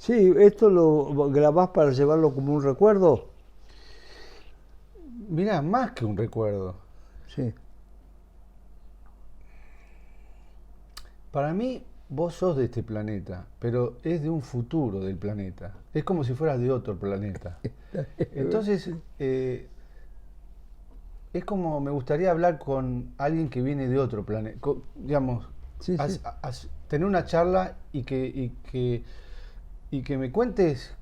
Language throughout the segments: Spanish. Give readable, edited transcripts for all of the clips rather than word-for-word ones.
Sí, ¿esto lo grabás para llevarlo como un recuerdo? Mirá, más que un recuerdo. Sí. Para mí, vos sos de este planeta, pero es de un futuro del planeta. Es como si fueras de otro planeta. Entonces, Sí, es como me gustaría hablar con alguien que viene de otro planeta. Digamos, sí, sí. tener una charla y que me cuentes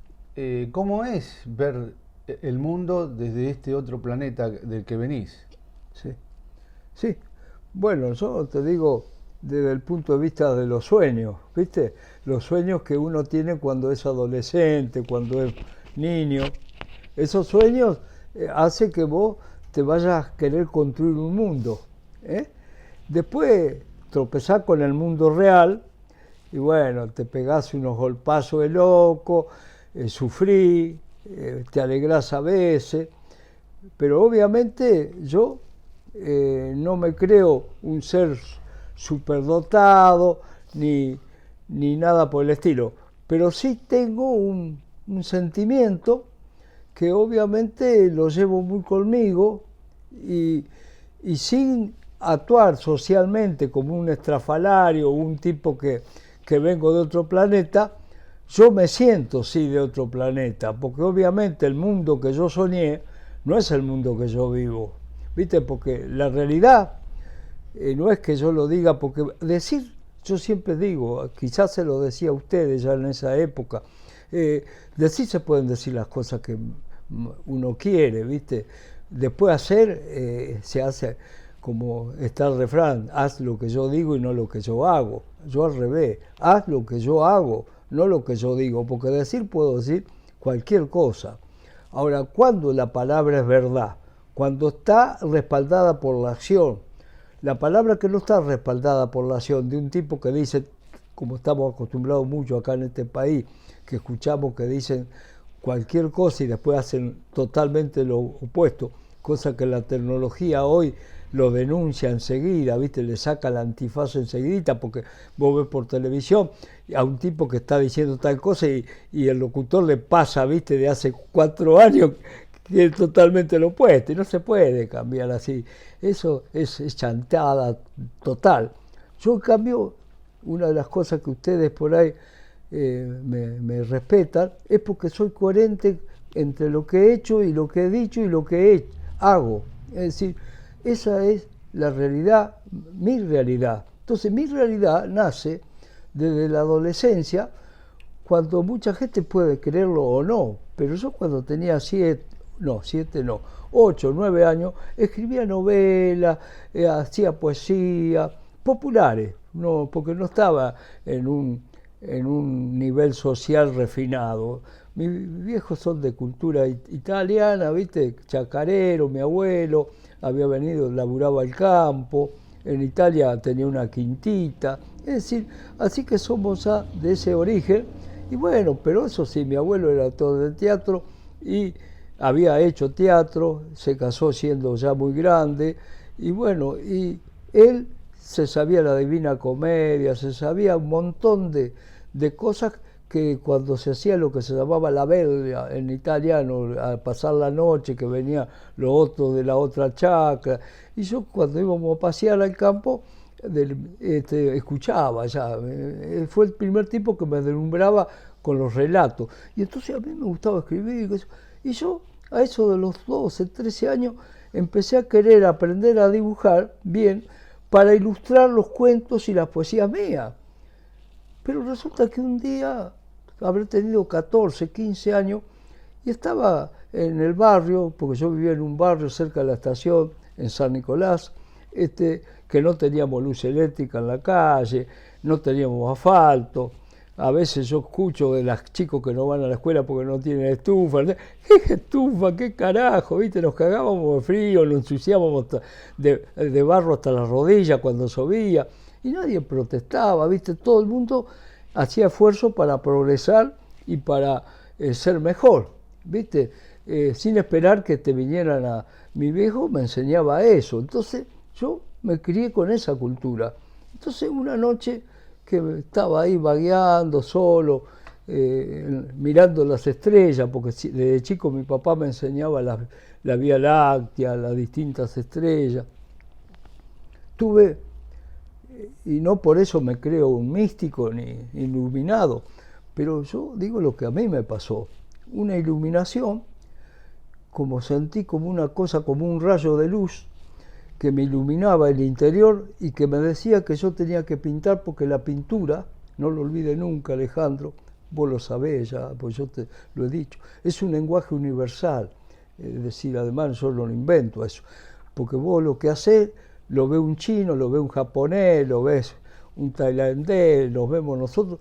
cómo es ver el mundo desde este otro planeta del que venís. Sí. Sí. Bueno, yo te digo desde el punto de vista de los sueños, ¿viste? Los sueños que uno tiene cuando es adolescente, cuando es niño. Esos sueños hace que vos te vayas a querer construir un mundo. ¿Eh? Después tropezás con el mundo real y bueno, te pegás unos golpazos de loco, sufrí, te alegrás a veces, pero obviamente yo no me creo un ser superdotado ni, ni nada por el estilo, pero sí tengo un sentimiento que obviamente lo llevo muy conmigo y, y sin actuar socialmente como un estrafalario, un tipo que vengo de otro planeta, yo me siento sí de otro planeta, porque obviamente el mundo que yo soñé no es el mundo que yo vivo, ¿viste? Porque la realidad no es que yo lo diga, porque decir, yo siempre digo, quizás se lo decía a ustedes ya en esa época, decir se pueden decir las cosas que uno quiere, ¿viste? Después hacer, se hace como está el refrán, haz lo que yo digo y no lo que yo hago. Yo al revés, haz lo que yo hago, no lo que yo digo, porque decir puedo decir cualquier cosa. Ahora, cuando la palabra es verdad, cuando está respaldada por la acción, la palabra que no está respaldada por la acción de un tipo que dice, como estamos acostumbrados mucho acá en este país, que escuchamos que dicen cualquier cosa y después hacen totalmente lo opuesto, cosa que la tecnología hoy lo denuncia enseguida, ¿viste? Le saca la antifaz enseguida porque vos ves por televisión a un tipo que está diciendo tal cosa y el locutor le pasa, ¿viste? De hace 4 años que es totalmente lo opuesto y no se puede cambiar así. Eso es chantada total. Yo en cambio, una de las cosas que ustedes por ahí me respetan es porque soy coherente entre lo que he hecho y lo que he dicho y lo que hago. Es decir, esa es la realidad, mi realidad. Entonces mi realidad nace desde la adolescencia, cuando mucha gente puede creerlo o no, pero yo cuando tenía 8, 9 años, escribía novelas, hacía poesía, populares, no, porque no estaba en un nivel social refinado. Mis viejos son de cultura italiana, ¿viste? Chacarero, mi abuelo, había venido, laburaba el campo, en Italia tenía una quintita, es decir, así que somos de ese origen, y bueno, pero eso sí, mi abuelo era todo de teatro y había hecho teatro, se casó siendo ya muy grande, y bueno, y él se sabía la Divina Comedia, se sabía un montón de cosas que cuando se hacía lo que se llamaba la vela en italiano, a pasar la noche, que venía lo otro de la otra chacra, y yo cuando íbamos a pasear al campo, escuchaba ya, fue el primer tipo que me deslumbraba con los relatos, y entonces a mí me gustaba escribir, y yo a eso de los 12, 13 años empecé a querer aprender a dibujar bien para ilustrar los cuentos y las poesías mías. Pero resulta que un día, habré tenido 14, 15 años, y estaba en el barrio, porque yo vivía en un barrio cerca de la estación, en San Nicolás, que no teníamos luz eléctrica en la calle, no teníamos asfalto. A veces yo escucho de los chicos que no van a la escuela porque no tienen estufa. ¿Qué estufa? ¿Qué carajo? ¿Viste? Nos cagábamos de frío, nos ensuciábamos de barro hasta las rodillas cuando llovía. Y nadie protestaba, ¿viste? Todo el mundo hacía esfuerzo para progresar y para ser mejor, ¿viste? Sin esperar que te vinieran a... Mi viejo me enseñaba eso, entonces yo me crié con esa cultura. Entonces una noche que estaba ahí vagueando solo, mirando las estrellas, porque desde chico mi papá me enseñaba la Vía Láctea, las distintas estrellas. Tuve, y no por eso me creo un místico ni iluminado, pero yo digo lo que a mí me pasó, una iluminación, como sentí como una cosa, como un rayo de luz que me iluminaba el interior y que me decía que yo tenía que pintar, porque la pintura, no lo olvide nunca, Alejandro, vos lo sabés ya, pues yo te lo he dicho, es un lenguaje universal, es decir, además yo no lo invento eso, porque vos lo que hacés, lo ve un chino, lo ve un japonés, lo ves un tailandés, lo vemos nosotros,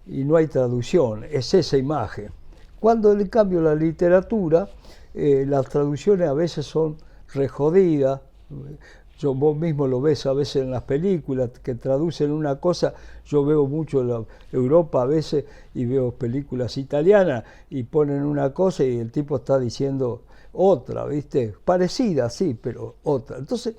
y no hay traducción, es esa imagen. Cuando en cambio la literatura, las traducciones a veces son rejodidas, vos mismo lo ves a veces en las películas que traducen una cosa, yo veo mucho Europa a veces y veo películas italianas y ponen una cosa y el tipo está diciendo otra, ¿viste? Parecida, sí, pero otra. Entonces,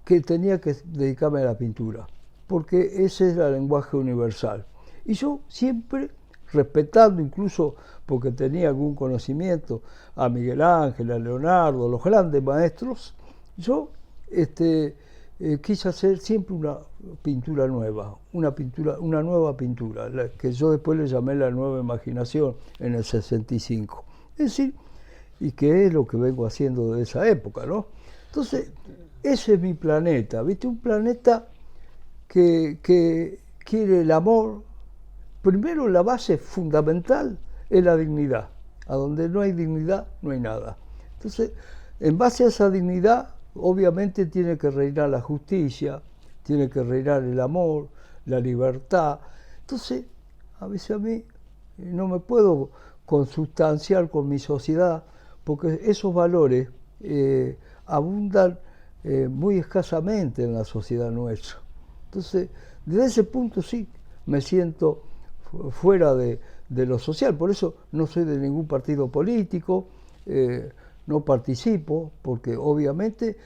que tenía que dedicarme a la pintura, porque ese era el lenguaje universal. Y yo siempre, respetando incluso porque tenía algún conocimiento, a Miguel Ángel, a Leonardo, los grandes maestros, yo quise hacer siempre una pintura nueva, una nueva pintura, que yo después le llamé la nueva imaginación en el 65. Es decir, y que es lo que vengo haciendo de esa época, ¿no? Entonces, ese es mi planeta, ¿viste? Un planeta que quiere el amor. Primero, la base fundamental es la dignidad. A donde no hay dignidad, no hay nada. Entonces, en base a esa dignidad, obviamente tiene que reinar la justicia, tiene que reinar el amor, la libertad. Entonces, a veces a mí no me puedo consustanciar con mi sociedad, porque esos valores abundan muy escasamente en la sociedad nuestra. Entonces, desde ese punto sí me siento fuera de lo social, por eso no soy de ningún partido político, no participo, porque obviamente,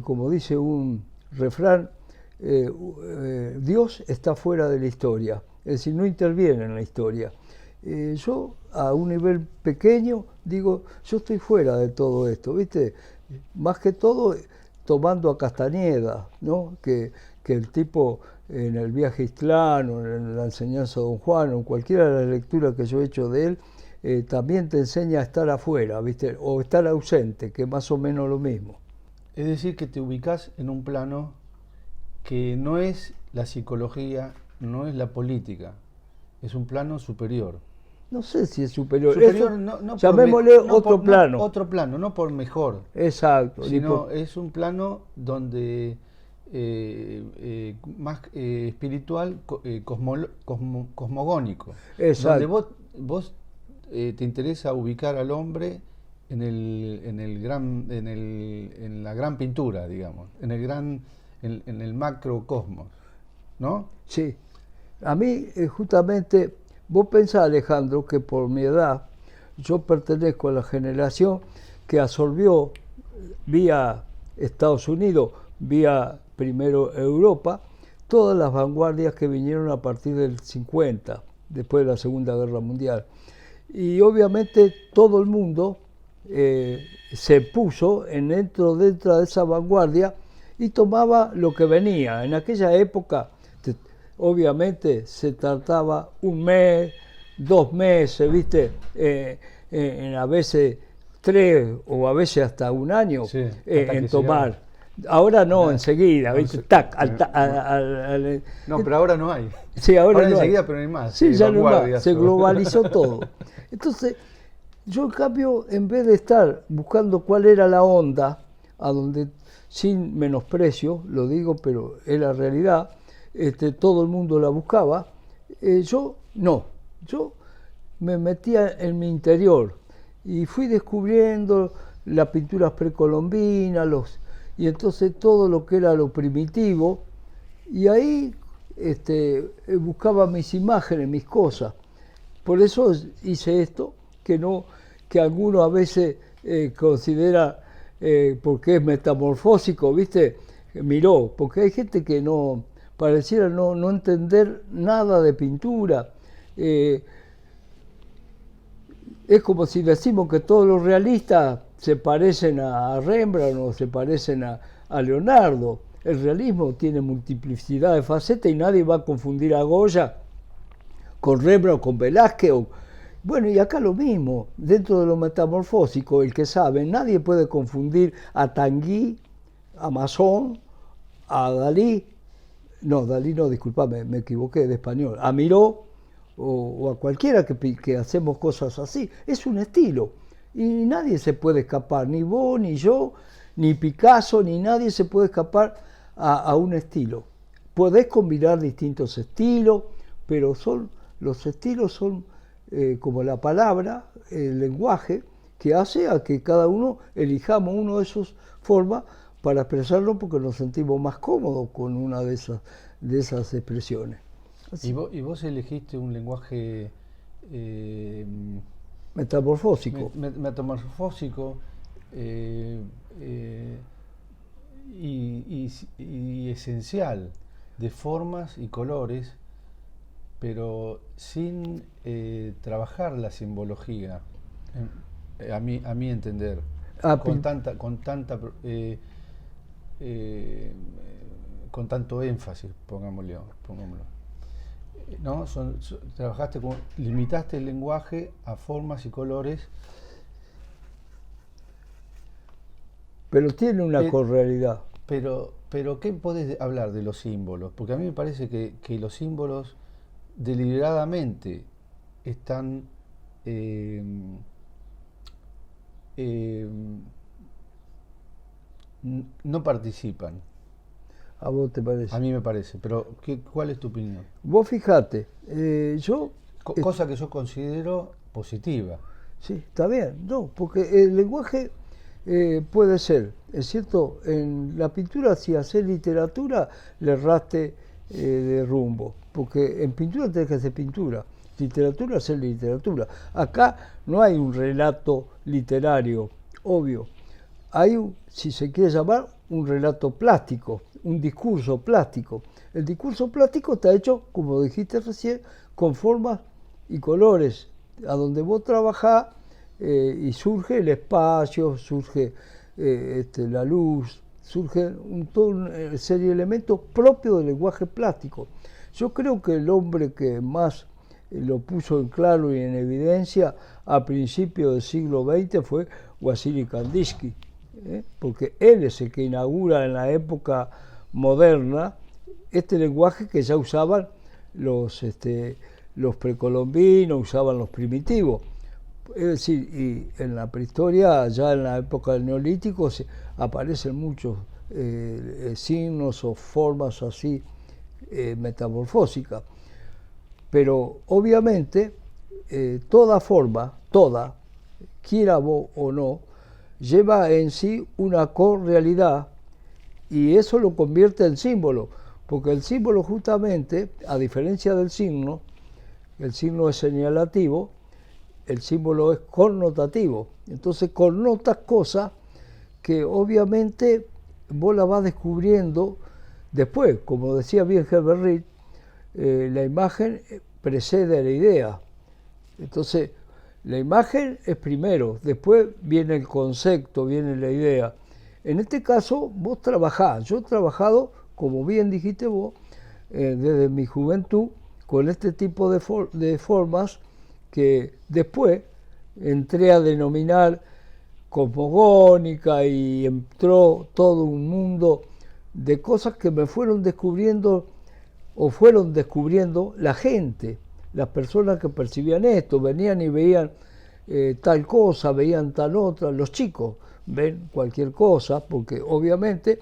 como dice un refrán, Dios está fuera de la historia, es decir, no interviene en la historia. Yo, a un nivel pequeño, digo, yo estoy fuera de todo esto, ¿viste? Más que todo, tomando a Castañeda, ¿no? Que el tipo en el viaje Islán, en la enseñanza de Don Juan, o en cualquiera de las lecturas que yo he hecho de él, también te enseña a estar afuera, ¿viste? O estar ausente, que es más o menos lo mismo. Es decir, que te ubicás en un plano que no es la psicología, no es la política, es un plano superior. No sé si es superior. Superior eso, no llamémosle por otro plano. No, otro plano, no por mejor. Exacto. Sino es un plano donde más espiritual, cosmogónico. Exacto. Donde vos te interesa ubicar al hombre en la gran pintura, digamos, en el macrocosmos, ¿no? Sí. A mí, justamente, vos pensás, Alejandro, que por mi edad yo pertenezco a la generación que absorbió vía Estados Unidos, vía primero Europa, todas las vanguardias que vinieron a partir del 50, después de la Segunda Guerra Mundial. Y obviamente todo el mundo se puso dentro de esa vanguardia y tomaba lo que venía. En aquella época, obviamente, se trataba un mes, 2 meses, ¿viste? A veces 3 o a veces hasta un año sí, en tomar. Ahora no, enseguida, ¿viste? Tac, no, pero ahora no hay. Sí, ahora no enseguida, hay. pero no hay más. Sí, ya no hay más. Se globalizó todo. Entonces, yo en cambio, en vez de estar buscando cuál era la onda, a donde, sin menosprecio, lo digo, pero es la realidad, todo el mundo la buscaba, yo me metía en mi interior y fui descubriendo las pinturas precolombinas, y entonces todo lo que era lo primitivo, y ahí buscaba mis imágenes, mis cosas. Por eso hice esto, que algunos a veces considera, porque es metamorfósico, ¿viste? Miró, porque hay gente que pareciera no entender nada de pintura. Es como si decimos que todos los realistas se parecen a Rembrandt o se parecen a Leonardo. El realismo tiene multiplicidad de facetas y nadie va a confundir a Goya con Rembrandt o con Velázquez. Bueno, y acá lo mismo, dentro de lo metamorfósico, el que sabe, nadie puede confundir a Tanguy, a Masson, a Dalí, no, Dalí no, disculpame, me equivoqué de español, a Miró o a cualquiera que hacemos cosas así. Es un estilo y nadie se puede escapar, ni vos, ni yo, ni Picasso, ni nadie se puede escapar a un estilo. Podés combinar distintos estilos, pero los estilos son como la palabra, el lenguaje, que hace a que cada uno elijamos uno de esas formas para expresarlo porque nos sentimos más cómodos con una de esas expresiones. ¿Y vos elegiste un lenguaje Metamorfósico. metamorfósico y esencial, de formas y colores, pero sin trabajar la simbología, a mi entender, con tanto énfasis, pongámoslo. ¿No? Limitaste el lenguaje a formas y colores. Pero tiene una correalidad. Pero ¿qué podés hablar de los símbolos? Porque a mí me parece que los símbolos deliberadamente están no participan. ¿A vos te parece? A mí me parece, pero ¿cuál es tu opinión? Vos fijate, cosa que yo considero positiva. Sí, está bien, no, porque el lenguaje puede ser, es cierto, en la pintura si haces literatura le erraste de rumbo, porque en pintura tenés que hacer pintura, literatura hacer literatura. Acá no hay un relato literario, obvio, hay, si se quiere llamar, un relato plástico, un discurso plástico. El discurso plástico está hecho, como dijiste recién, con formas y colores, a donde vos trabajás y surge el espacio, surge la luz, surge toda una serie de elementos propios del lenguaje plástico. Yo creo que el hombre que más lo puso en claro y en evidencia a principios del siglo XX fue Wassily Kandinsky, porque él es el que inaugura en la época moderna este lenguaje que ya usaban los precolombinos, usaban los primitivos. Es decir, y en la prehistoria, ya en la época del Neolítico, aparecen muchos signos o formas así metamorfósicas. Pero obviamente toda forma, quiera vos o no, lleva en sí una correalidad y eso lo convierte en símbolo, porque el símbolo justamente, a diferencia del signo, el signo es señalativo, el símbolo es connotativo, entonces connotas cosas que obviamente vos las vas descubriendo después, como decía bien Herbert Reed, la imagen precede a la idea, entonces la imagen es primero, después viene el concepto, viene la idea. En este caso, vos trabajás. Yo he trabajado, como bien dijiste vos, desde mi juventud, con este tipo de formas que después entré a denominar cosmogónica y entró todo un mundo de cosas que me fueron descubriendo o fueron descubriendo la gente. Las personas que percibían esto, venían y veían tal cosa, veían tal otra, los chicos ven cualquier cosa, porque obviamente,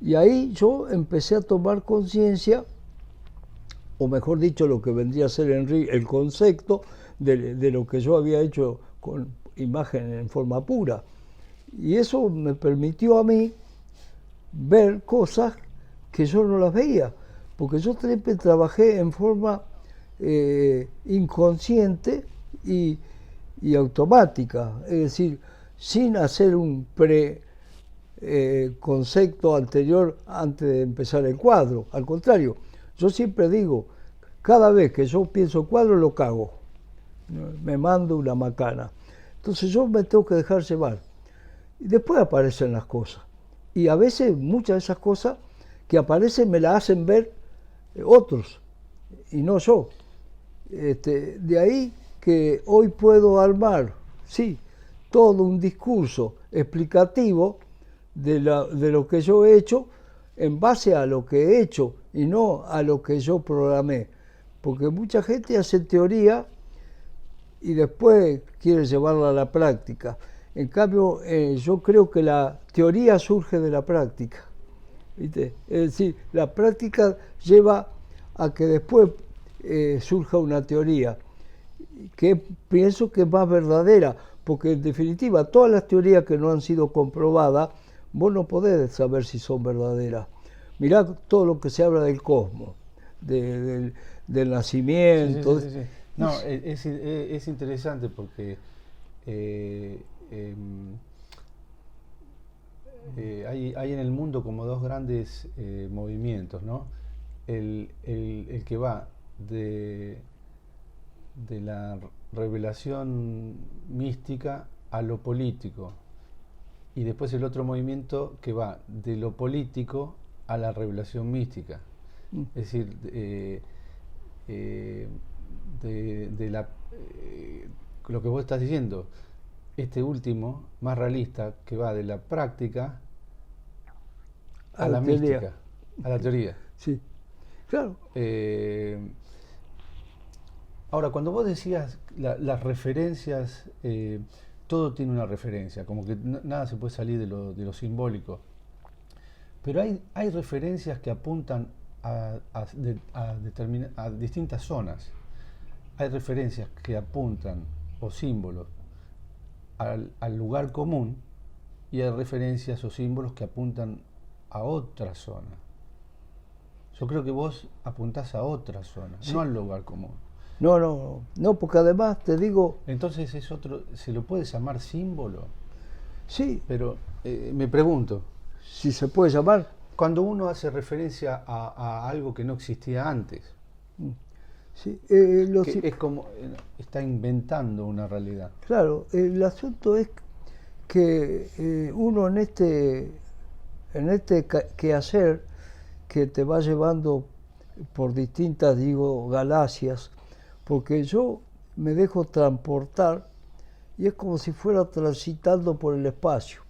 y ahí yo empecé a tomar conciencia, o mejor dicho, lo que vendría a ser el concepto de lo que yo había hecho con imagen en forma pura. Y eso me permitió a mí ver cosas que yo no las veía, porque yo siempre trabajé en forma inconsciente y automática, es decir, sin hacer un concepto anterior antes de empezar el cuadro. Al contrario, yo siempre digo, cada vez que yo pienso cuadro lo cago. me mando una macana. Entonces yo me tengo que dejar llevar. Y después aparecen las cosas. Y a veces muchas de esas cosas que aparecen me las hacen ver otros, y no yo. De ahí que hoy puedo armar, sí, todo un discurso explicativo de lo que yo he hecho en base a lo que he hecho y no a lo que yo programé. Porque mucha gente hace teoría y después quiere llevarla a la práctica. En cambio, yo creo que la teoría surge de la práctica, ¿viste? Es decir, la práctica lleva a que después surja una teoría que pienso que es más verdadera, porque en definitiva todas las teorías que no han sido comprobadas, vos no podés saber si son verdaderas. Mirá todo lo que se habla del cosmos, del nacimiento. Sí. No, es interesante porque hay en el mundo como dos grandes movimientos, ¿no? El que va de la revelación mística a lo político, y después el otro movimiento que va de lo político a la revelación mística. Es decir, lo que vos estás diciendo, este último, más realista, que va de la práctica a la mística, a la teoría. Sí, claro. Ahora, cuando vos decías las referencias, todo tiene una referencia, como que nada se puede salir de lo simbólico. Pero hay referencias que apuntan a distintas zonas. Hay referencias que apuntan, o símbolos, al lugar común, y hay referencias o símbolos que apuntan a otra zona. Yo creo que vos apuntás a otra zona, sí, no al lugar común. No, porque además te digo... Entonces es otro, ¿se lo puede llamar símbolo? Sí. Pero me pregunto, si se puede llamar. Cuando uno hace referencia a algo que no existía antes, sí, es como está inventando una realidad. Claro, el asunto es que uno en este quehacer que te va llevando por distintas, galaxias, porque yo me dejo transportar y es como si fuera transitando por el espacio.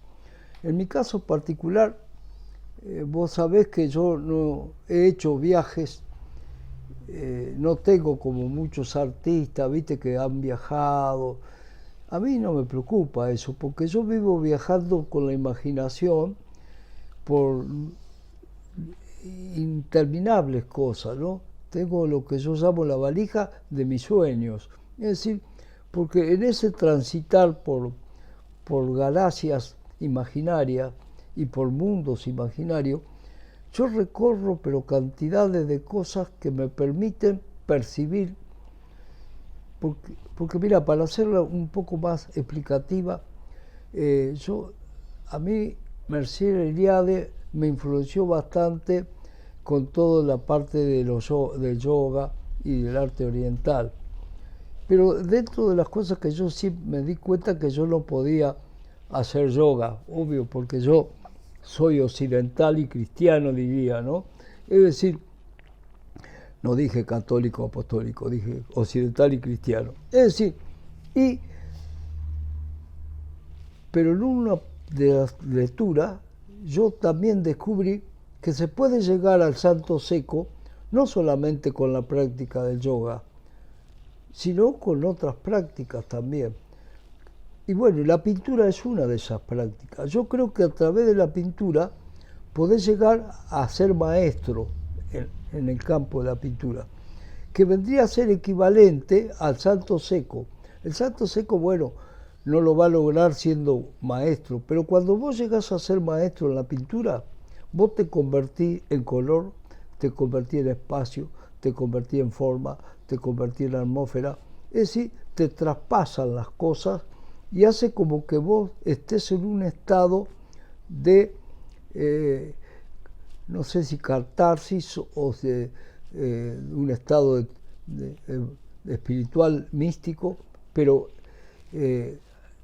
En mi caso particular, vos sabés que yo no he hecho viajes, no tengo como muchos artistas, viste, que han viajado. A mí no me preocupa eso, porque yo vivo viajando con la imaginación por interminables cosas, ¿no? Tengo lo que yo llamo la valija de mis sueños. Es decir, porque en ese transitar por galaxias imaginarias y por mundos imaginarios, yo recorro pero cantidades de cosas que me permiten percibir, porque mira, para hacerla un poco más explicativa, a mí Mircea Eliade me influenció bastante con toda la parte del yoga y del arte oriental. Pero dentro de las cosas que yo sí me di cuenta que yo no podía hacer yoga, obvio, porque yo soy occidental y cristiano, diría, ¿no? Es decir, no dije católico apostólico, dije occidental y cristiano. Es decir, pero en una de las lecturas yo también descubrí que se puede llegar al santo seco no solamente con la práctica del yoga, sino con otras prácticas también. Y bueno, la pintura es una de esas prácticas. Yo creo que a través de la pintura podés llegar a ser maestro en el campo de la pintura, que vendría a ser equivalente al santo seco. El santo seco, bueno, no lo va a lograr siendo maestro, pero cuando vos llegás a ser maestro en la pintura, vos te convertís en color, te convertís en espacio, te convertís en forma, te convertís en atmósfera, es decir, te traspasan las cosas y hace como que vos estés en un estado de, no sé si catarsis o de un estado espiritual, místico, pero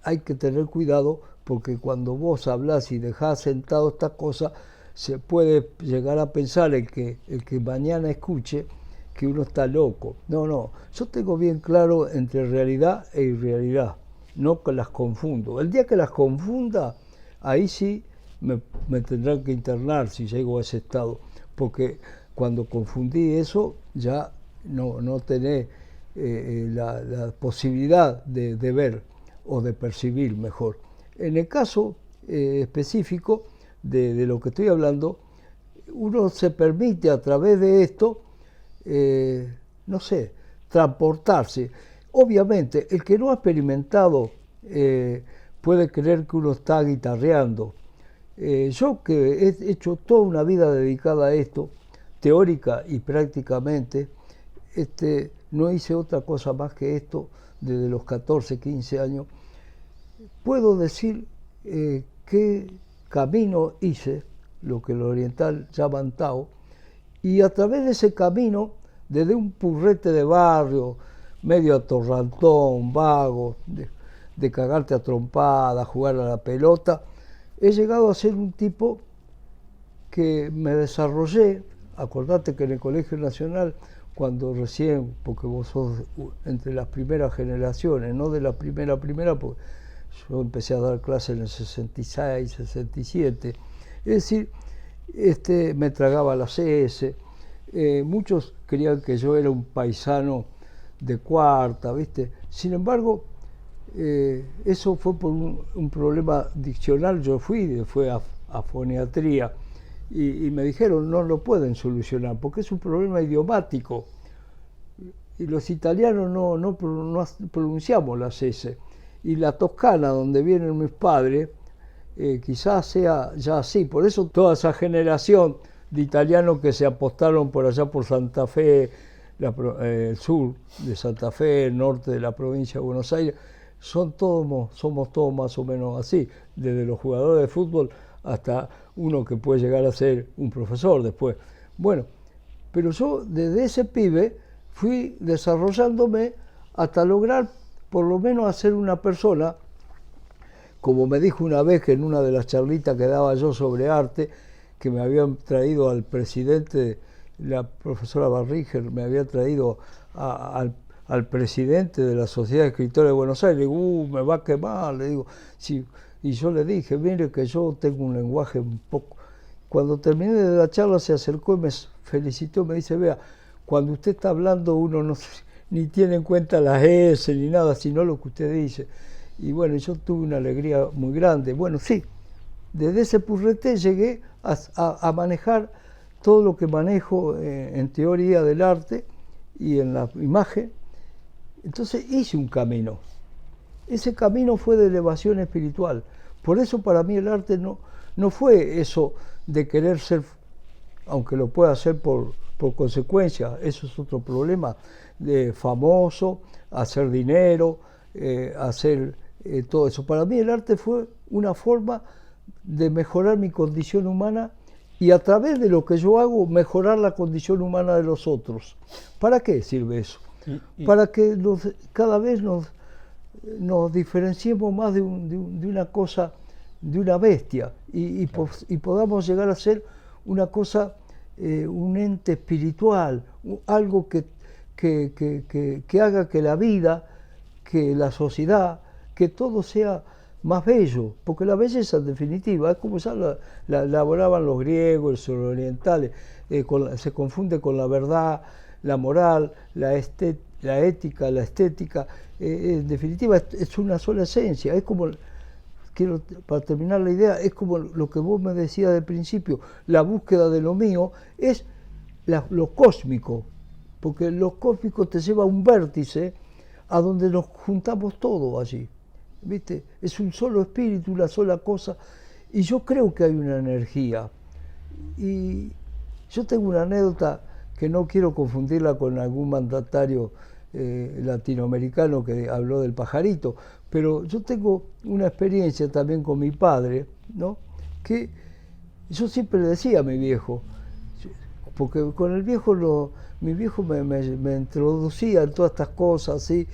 hay que tener cuidado porque cuando vos hablás y dejás sentado esta cosa, se puede llegar a pensar el que mañana escuche que uno está loco. No, no, yo tengo bien claro entre realidad e irrealidad, no que las confundo. El día que las confunda, ahí sí me tendrán que internar si llego a ese estado, porque cuando confundí eso ya no tenés la posibilidad de ver o de percibir mejor. En el caso específico de lo que estoy hablando, uno se permite a través de esto, no sé, transportarse. Obviamente, el que no ha experimentado puede creer que uno está guitarreando. Yo que he hecho toda una vida dedicada a esto, teórica y prácticamente, no hice otra cosa más que esto desde los 14, 15 años. Puedo decir qué camino hice, lo que los orientales llaman Tao, y a través de ese camino, desde un purrete de barrio, medio atorrantón, vago, de cagarte a trompadas, jugar a la pelota, he llegado a ser un tipo que me desarrollé. Acordate que en el Colegio Nacional, cuando recién, porque vos sos entre las primeras generaciones, no de la primera, porque yo empecé a dar clases en el 66, 67, es decir, me tragaba las S, muchos creían que yo era un paisano de cuarta, ¿viste? Sin embargo, eso fue por un problema diccional. Yo fue a foniatría y me dijeron no lo pueden solucionar porque es un problema idiomático y los italianos no pronunciamos las S, y la toscana donde vienen mis padres quizás sea ya así. Por eso toda esa generación de italianos que se apostaron por allá por Santa Fe, el sur de Santa Fe, el norte de la provincia de Buenos Aires, somos todos más o menos así, desde los jugadores de fútbol hasta uno que puede llegar a ser un profesor después. Bueno, pero yo desde ese pibe fui desarrollándome hasta lograr por lo menos hacer una persona, como me dijo una vez que en una de las charlitas que daba yo sobre arte, que me habían traído al presidente, la profesora Barriger, me había traído al presidente de la Sociedad de Escritores de Buenos Aires. Le digo, me va a quemar, le digo. Sí. Y yo le dije, mire que yo tengo un lenguaje un poco... Cuando terminé de la charla se acercó y me felicitó, me dice, vea, cuando usted está hablando uno no ni tiene en cuenta las S ni nada, sino lo que usted dice. Y bueno, yo tuve una alegría muy grande. Bueno, sí, desde ese purrete llegué a manejar todo lo que manejo en teoría del arte y en la imagen. Entonces hice un camino. Ese camino fue de elevación espiritual. Por eso para mí el arte no fue eso de querer ser, aunque lo pueda hacer por consecuencia, eso es otro problema, de famoso, hacer dinero, hacer todo eso. Para mí el arte fue una forma de mejorar mi condición humana y a través de lo que yo hago mejorar la condición humana de los otros. ¿Para qué sirve eso? Para que cada vez nos diferenciemos más de una cosa, de una bestia, y podamos llegar a ser una cosa, un ente espiritual, algo que haga que la vida, que la sociedad, que todo sea más bello, porque la belleza en definitiva es como ya la elaboraban los griegos, los orientales, se confunde con la verdad, la moral, la ética, la estética, en definitiva es una sola esencia. Es como, para terminar la idea, es como lo que vos me decías al principio, la búsqueda de lo mío es lo cósmico, porque lo cósmico te lleva a un vértice a donde nos juntamos todos allí, ¿viste? Es un solo espíritu, una sola cosa, y yo creo que hay una energía. Y yo tengo una anécdota que no quiero confundirla con algún mandatario latinoamericano que habló del pajarito, pero yo tengo una experiencia también con mi padre, ¿no? Que yo siempre le decía a mi viejo, porque con el viejo, mi viejo me introducía en todas estas cosas, así,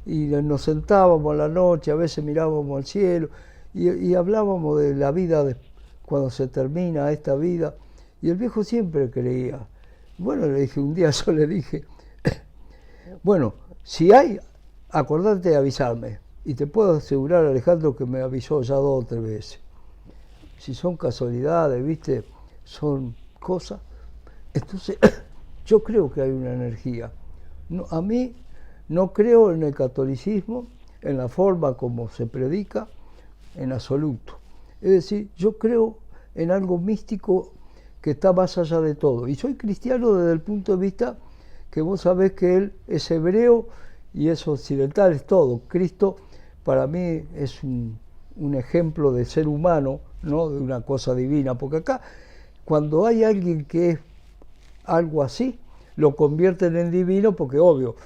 y nos sentábamos a la noche, a veces mirábamos al cielo, y hablábamos de la vida, cuando se termina esta vida, y el viejo siempre creía. Bueno, le dije, un día yo le dije, bueno, si hay, acordate de avisarme, y te puedo asegurar, Alejandro, que me avisó ya 2 o 3 veces. Si son casualidades, ¿viste? Son cosas. Entonces, yo creo que hay una energía. No, a mí no creo en el catolicismo, en la forma como se predica, en absoluto. Es decir, yo creo en algo místico que está más allá de todo. Y soy cristiano desde el punto de vista que vos sabés que él es hebreo y es occidental, es todo. Cristo para mí es un ejemplo de ser humano, no de una cosa divina, porque acá cuando hay alguien que es algo así, lo convierten en divino porque obvio,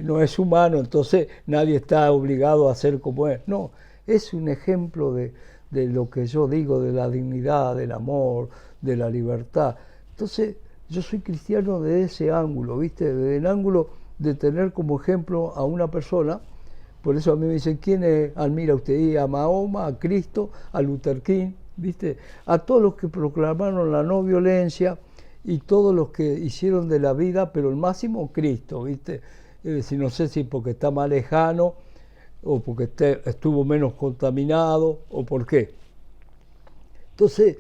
no es humano, entonces nadie está obligado a ser como él. No, es un ejemplo de lo que yo digo, de la dignidad, del amor, de la libertad. Entonces yo soy cristiano de ese ángulo, ¿viste? Del ángulo de tener como ejemplo a una persona. Por eso a mí me dicen, ¿quién admira usted? Y a Mahoma, a Cristo, a Luther King, ¿viste? A todos los que proclamaron la no violencia y todos los que hicieron de la vida, pero el máximo Cristo, ¿viste? Es decir, no sé si porque está más lejano o porque estuvo menos contaminado o por qué. Entonces,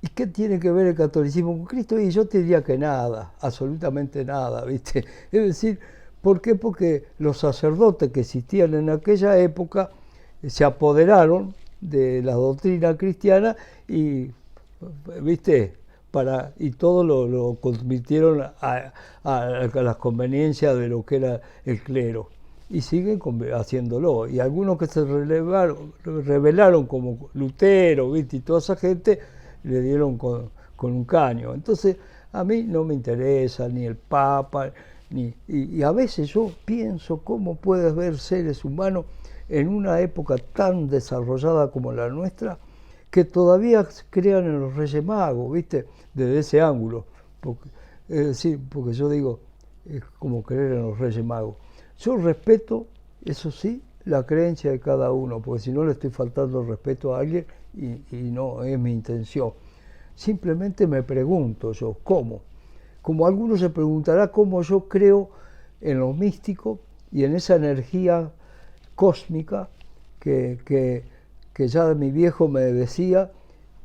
¿y qué tiene que ver el catolicismo con Cristo? Y yo te diría que nada, absolutamente nada, ¿viste? Es decir, ¿por qué? Porque los sacerdotes que existían en aquella época se apoderaron de la doctrina cristiana y, ¿viste? Y todo lo convirtieron a las conveniencias de lo que era el clero. Y siguen haciéndolo. Y algunos que se rebelaron como Lutero, ¿viste? Y toda esa gente le dieron con un caño. Entonces, a mí no me interesa ni el Papa, y a veces yo pienso cómo puede haber seres humanos en una época tan desarrollada como la nuestra, que todavía crean en los Reyes Magos, ¿viste? Desde ese ángulo. Es decir, porque yo digo, es como creer en los Reyes Magos. Yo respeto, eso sí, la creencia de cada uno, porque si no le estoy faltando el respeto a alguien y no es mi intención. Simplemente me pregunto yo, ¿cómo? Como alguno se preguntará cómo yo creo en lo místico y en esa energía cósmica que ya mi viejo me decía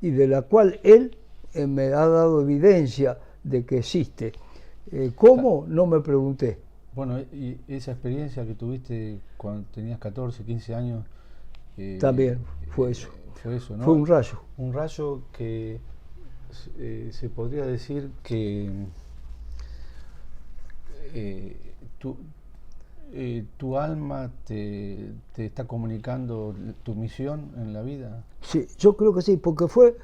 y de la cual él me ha dado evidencia de que existe. ¿Cómo? No me pregunté. Bueno, y esa experiencia que tuviste cuando tenías 14, 15 años... También fue eso. Fue eso, ¿no? Fue un rayo. Un rayo que se podría decir que tu alma te está comunicando tu misión en la vida. Sí, yo creo que sí, porque fue,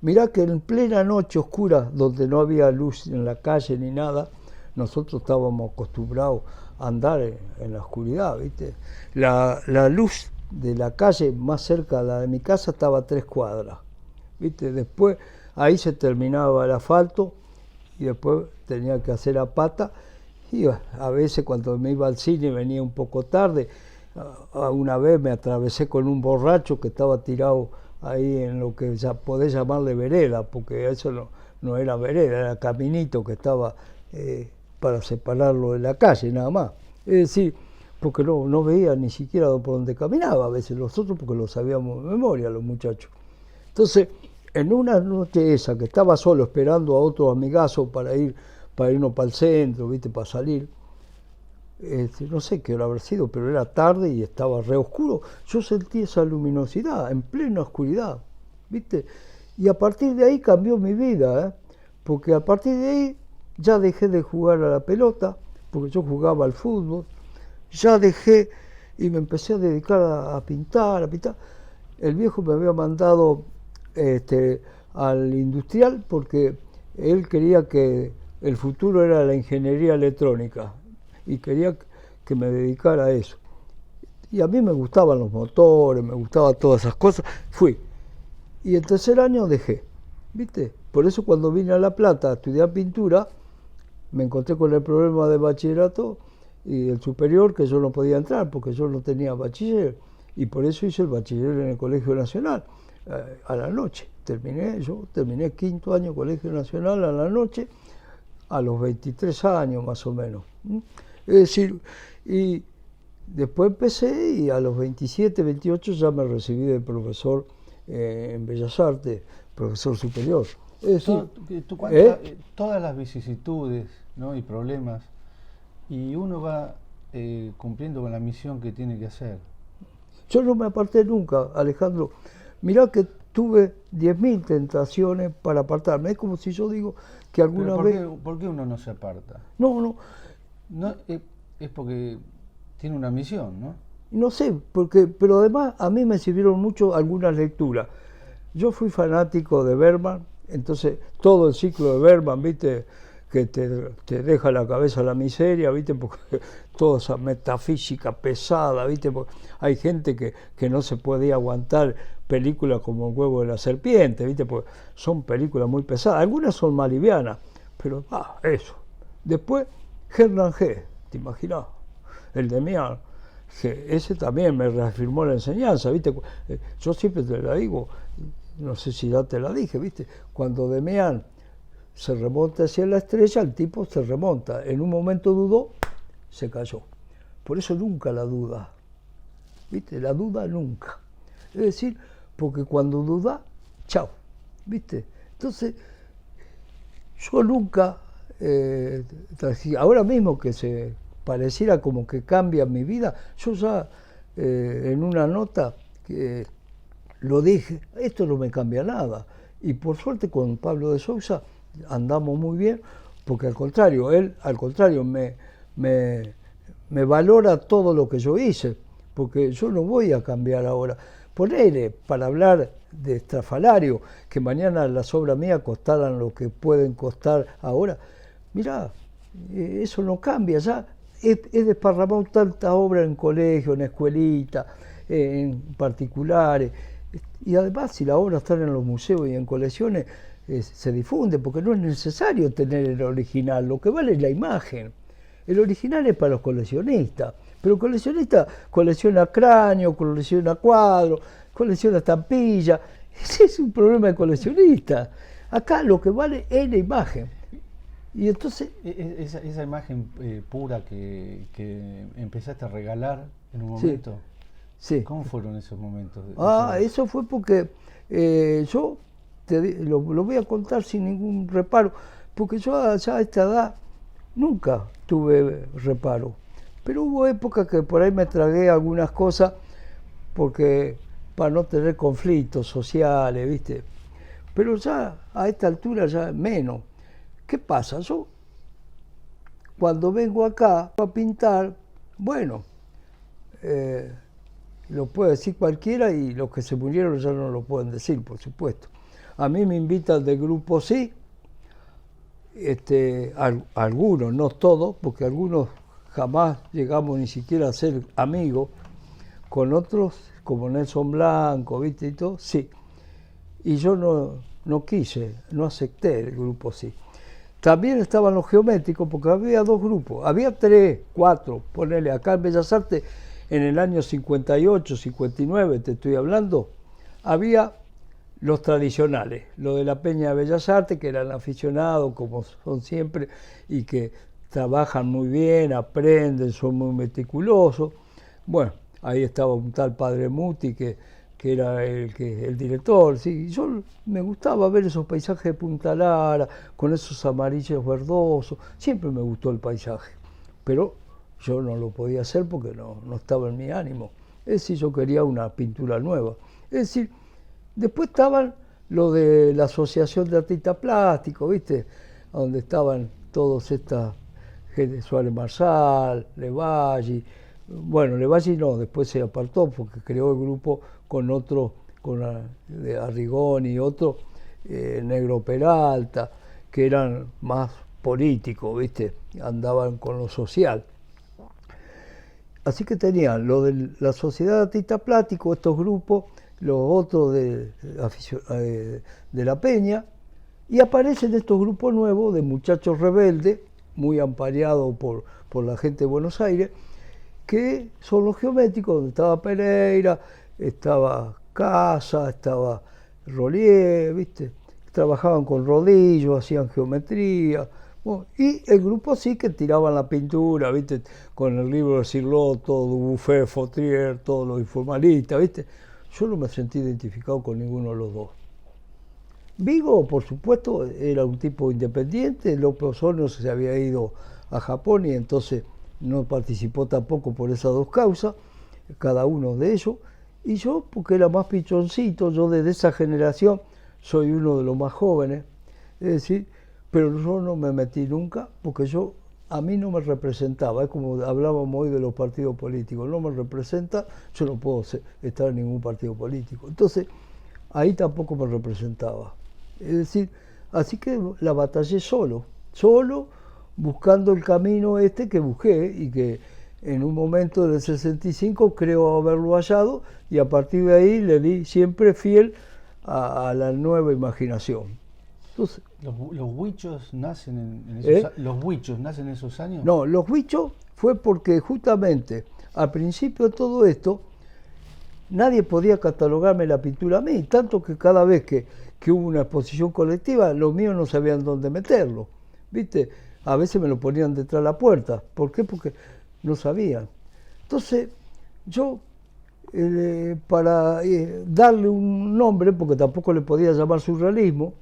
mirá que en plena noche oscura, donde no había luz en la calle ni nada, nosotros estábamos acostumbrados a andar en la oscuridad, ¿viste? La luz de la calle más cerca de la de mi casa estaba a 3 cuadras, ¿viste? Después ahí se terminaba el asfalto y después tenía que hacer a pata. Y a veces cuando me iba al cine venía un poco tarde. Una vez me atravesé con un borracho que estaba tirado ahí en lo que ya podés llamarle vereda, porque eso no era vereda, era caminito que estaba para separarlo de la calle nada más. Es decir, porque no veía ni siquiera por dónde caminaba a veces los otros, porque lo sabíamos de memoria los muchachos. Entonces, en una noche esa que estaba solo esperando a otro amigazo para irnos para el centro, ¿viste? Para salir, no sé qué hora haber sido, pero era tarde y estaba re oscuro. Yo sentí esa luminosidad en plena oscuridad, ¿viste? Y a partir de ahí cambió mi vida, porque a partir de ahí ya dejé de jugar a la pelota, porque yo jugaba al fútbol, ya dejé y me empecé a dedicar a pintar. El viejo me había mandado al industrial porque él quería que el futuro era la ingeniería electrónica y quería que me dedicara a eso. Y a mí me gustaban los motores, me gustaban todas esas cosas. Fui. Y el tercer año dejé, ¿viste? por eso cuando vine a La Plata a estudiar pintura, me encontré con el problema de bachillerato y el superior, que yo no podía entrar porque yo no tenía bachiller, y por eso hice el bachiller en el Colegio Nacional, a la noche. Yo terminé quinto año Colegio Nacional a la noche, a los 23 años más o menos. Es decir, y después empecé y a los 27, 28 ya me recibí de profesor en Bellas Artes, profesor superior. Es decir, tú cuentas todas las vicisitudes, ¿no? Y problemas, y uno va cumpliendo con la misión que tiene que hacer. Yo no me aparté nunca, Alejandro. Mirá que tuve 10.000 tentaciones para apartarme. Es como si yo digo que alguna vez... ¿Por qué uno no se aparta? No, Es porque tiene una misión, ¿no? no sé, pero además a mí me sirvieron mucho algunas lecturas. Yo fui fanático de Bergman, entonces todo el ciclo de Bergman, ¿viste? Que te deja la cabeza la miseria, ¿viste? Porque toda esa metafísica pesada, ¿viste? Porque hay gente que no se podía aguantar películas como El huevo de la serpiente, ¿viste? Porque son películas muy pesadas, algunas son más livianas, pero eso. Después, Hernán G, ¿te imaginás? El de Mian, que ese también me reafirmó la enseñanza, ¿viste? Yo siempre te la digo, no sé si ya te la dije, ¿viste? Cuando Demián se remonta hacia la estrella, el tipo se remonta. En un momento dudó, se cayó. Por eso nunca la duda, ¿viste? La duda nunca. Es decir, porque cuando duda, chao, ¿viste? Entonces, yo nunca, ahora mismo que se pareciera como que cambia mi vida, yo ya en una nota que lo dije, esto no me cambia nada. Y por suerte con Pablo de Sousa andamos muy bien, porque al contrario, él me valora todo lo que yo hice, porque yo no voy a cambiar ahora. Ponele, para hablar de estrafalario, que mañana las obras mías costaran lo que pueden costar ahora. Mirá, eso no cambia, ya he desparramado tanta obra en colegio, en escuelita, en particulares, y además si la obra está en los museos y en colecciones, se difunde, porque no es necesario tener el original, lo que vale es la imagen. El original es para los coleccionistas, pero el coleccionista colecciona cráneo, colecciona cuadros, colecciona estampillas. Ese es un problema de coleccionista. Acá lo que vale es la imagen. Y entonces... Esa imagen pura que empezaste a regalar en un momento, sí. ¿Cómo fueron esos momentos? Eso fue porque yo... lo voy a contar sin ningún reparo, porque yo ya a esta edad nunca tuve reparo, pero hubo épocas que por ahí me tragué algunas cosas porque para no tener conflictos sociales, ¿viste? Pero ya a esta altura ya menos. ¿Qué pasa? Yo cuando vengo acá a pintar, bueno, lo puede decir cualquiera y los que se murieron ya no lo pueden decir, por supuesto. A mí me invitan del grupo Sí, algunos, no todos, porque algunos jamás llegamos ni siquiera a ser amigos, con otros, como Nelson Blanco, ¿viste? Y todo, sí. Y yo no quise, no acepté el grupo Sí. También estaban los geométricos, porque había dos grupos, había 3, 4, ponele acá en Bellas Artes, en el año 58, 59, te estoy hablando, había los tradicionales, los de la Peña de Bellas Artes, que eran aficionados, como son siempre, y que trabajan muy bien, aprenden, son muy meticulosos. Bueno, ahí estaba un tal Padre Muti, que era el director. Sí, yo me gustaba ver esos paisajes de Punta Lara, con esos amarillos verdosos, siempre me gustó el paisaje, pero yo no lo podía hacer porque no estaba en mi ánimo. Es decir, yo quería una pintura nueva. Es decir, después estaban lo de la Asociación de Artistas Plásticos, ¿viste? Donde estaban todos estas gente, Suárez Marsal, Levalli. Bueno, Levalli no, después se apartó porque creó el grupo con otro, de Arrigoni y otro, Negro Peralta, que eran más políticos, ¿viste? Andaban con lo social. Así que tenían lo de la Sociedad de Artistas Plásticos, estos grupos, los otros de la Peña, Y aparecen estos grupos nuevos de muchachos rebeldes, muy amparados por la gente de Buenos Aires, que son los geométricos, donde estaba Pereira, estaba Casa, estaba Rollier, ¿viste? Trabajaban con rodillos, hacían geometría. Bueno, y el grupo sí que tiraban la pintura, ¿viste? Con el libro de Cirlot, Dubuffet, Fautrier, todos los informalistas, ¿viste? Yo no me sentí identificado con ninguno de los dos. Vigo, por supuesto, era un tipo independiente. López Osorno se había ido a Japón y entonces no participó tampoco por esas dos causas, cada uno de ellos. Y yo, porque era más pichoncito, yo desde esa generación soy uno de los más jóvenes, es decir, pero yo no me metí nunca, porque a mí no me representaba, es como hablábamos hoy de los partidos políticos, no me representa, yo no puedo estar en ningún partido político. Entonces, ahí tampoco me representaba. Es decir, así que la batallé solo, buscando el camino que busqué y que en un momento del 65 creo haberlo hallado y a partir de ahí le di siempre fiel a la nueva imaginación. Entonces, ¿Los huichos nacen ¿Los huichos nacen en esos años? No, los huichos fue porque justamente al principio de todo esto nadie podía catalogarme la pintura a mí, tanto que cada vez que hubo una exposición colectiva, los míos no sabían dónde meterlo, ¿viste? A veces me lo ponían detrás de la puerta. ¿Por qué? Porque no sabían. Entonces, yo, para darle un nombre, porque tampoco le podía llamar surrealismo,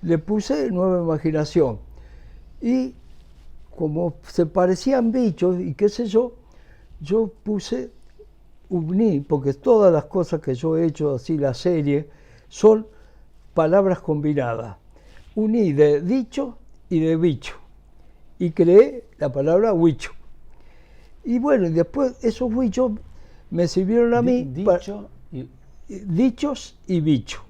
le puse Nueva Imaginación. Y como se parecían bichos y qué sé yo puse uní, porque todas las cosas que yo he hecho, así la serie, son palabras combinadas. Uní de dicho y de bicho. Y creé la palabra huicho. Y bueno, y después esos huichos me sirvieron a mí dichos y bichos.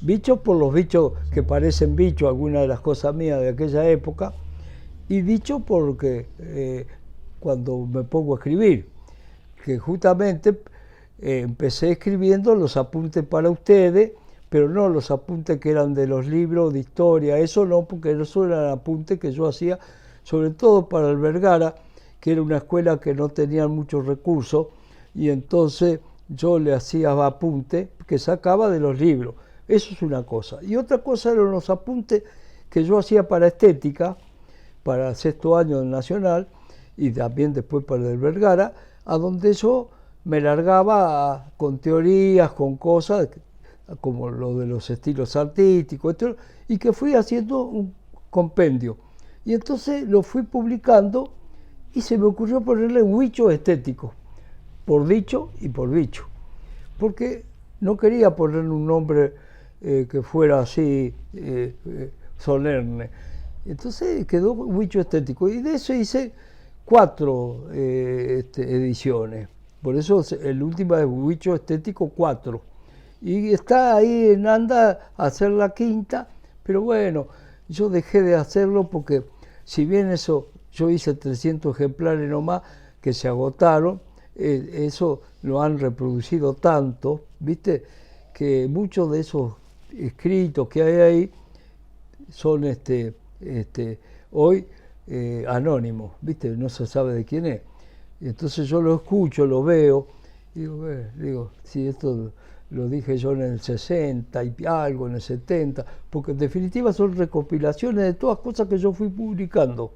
Bichos por los bichos que parecen bichos, algunas de las cosas mías de aquella época, y dicho porque cuando me pongo a escribir, que justamente empecé escribiendo los apuntes para ustedes, pero no los apuntes que eran de los libros de historia, eso no, porque eso eran apuntes que yo hacía, sobre todo para el Vergara, que era una escuela que no tenía muchos recursos, y entonces yo le hacía apuntes que sacaba de los libros. Eso es una cosa. Y otra cosa eran los apuntes que yo hacía para estética, para el sexto año del Nacional, y también después para el Vergara, a donde yo me largaba con teorías, con cosas, como lo de los estilos artísticos, y que fui haciendo un compendio. Y entonces lo fui publicando y se me ocurrió ponerle huicho estético, por dicho y por bicho, porque no quería ponerle un nombre que fuera así solemne. Entonces quedó huicho estético y de eso hice 4 ediciones. Por eso el último es Huicho Estético 4. Y está ahí en anda a hacer la quinta, pero bueno, yo dejé de hacerlo porque si bien eso, yo hice 300 ejemplares nomás que se agotaron, eso lo han reproducido tanto, ¿viste? Que muchos de esos escritos que hay ahí son hoy anónimos, ¿viste? No se sabe de quién es. Y entonces yo lo escucho, lo veo, y digo, si esto lo dije yo en el 60 y algo, en el 70, porque en definitiva son recopilaciones de todas cosas que yo fui publicando,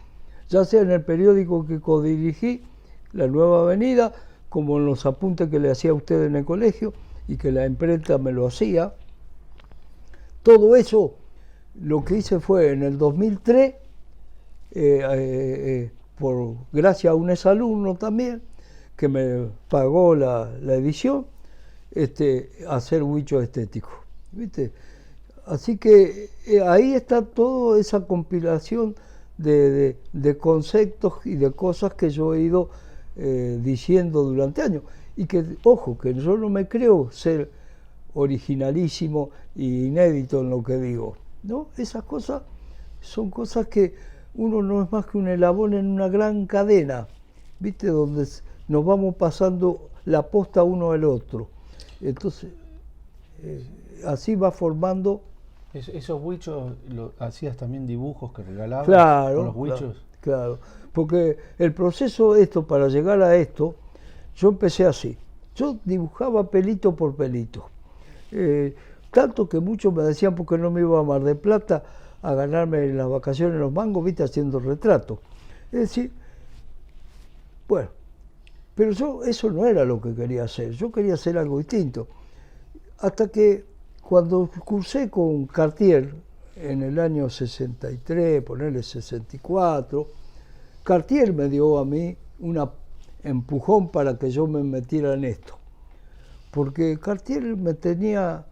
ya sea en el periódico que codirigí, La Nueva Avenida, como en los apuntes que le hacía a usted en el colegio y que la imprenta me lo hacía. Todo eso lo que hice fue en el 2003, por gracias a un exalumno también, que me pagó la edición, hacer huicho estético, ¿viste? Así que ahí está toda esa compilación de conceptos y de cosas que yo he ido diciendo durante años. Y que, ojo, que yo no me creo ser originalísimo e inédito en lo que digo, ¿no? Esas cosas son cosas que uno no es más que un eslabón en una gran cadena, ¿viste? Donde nos vamos pasando la posta uno al otro. Entonces, así va formando Esos huichos, ¿hacías también dibujos que regalabas con Claro, los huichos? claro. Porque el proceso esto, para llegar a esto, yo empecé así. Yo dibujaba pelito por pelito. Eh, Tanto que muchos me decían porque no me iba a Mar del Plata a ganarme en las vacaciones los mangos, viste, haciendo retratos. Es decir, bueno, pero yo eso no era lo que quería hacer, yo quería hacer algo distinto. Hasta que cuando cursé con Cartier en el año 63, ponerle 64, Cartier me dio a mí un empujón para que yo me metiera en esto. Porque Cartier me tenía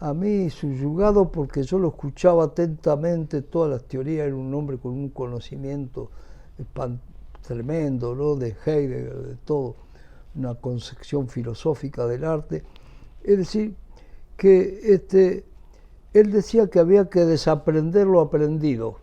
a mí subyugado porque yo lo escuchaba atentamente, todas las teorías, era un hombre con un conocimiento tremendo, ¿no? De Heidegger, de todo, una concepción filosófica del arte. Es decir, que él decía que había que desaprender lo aprendido.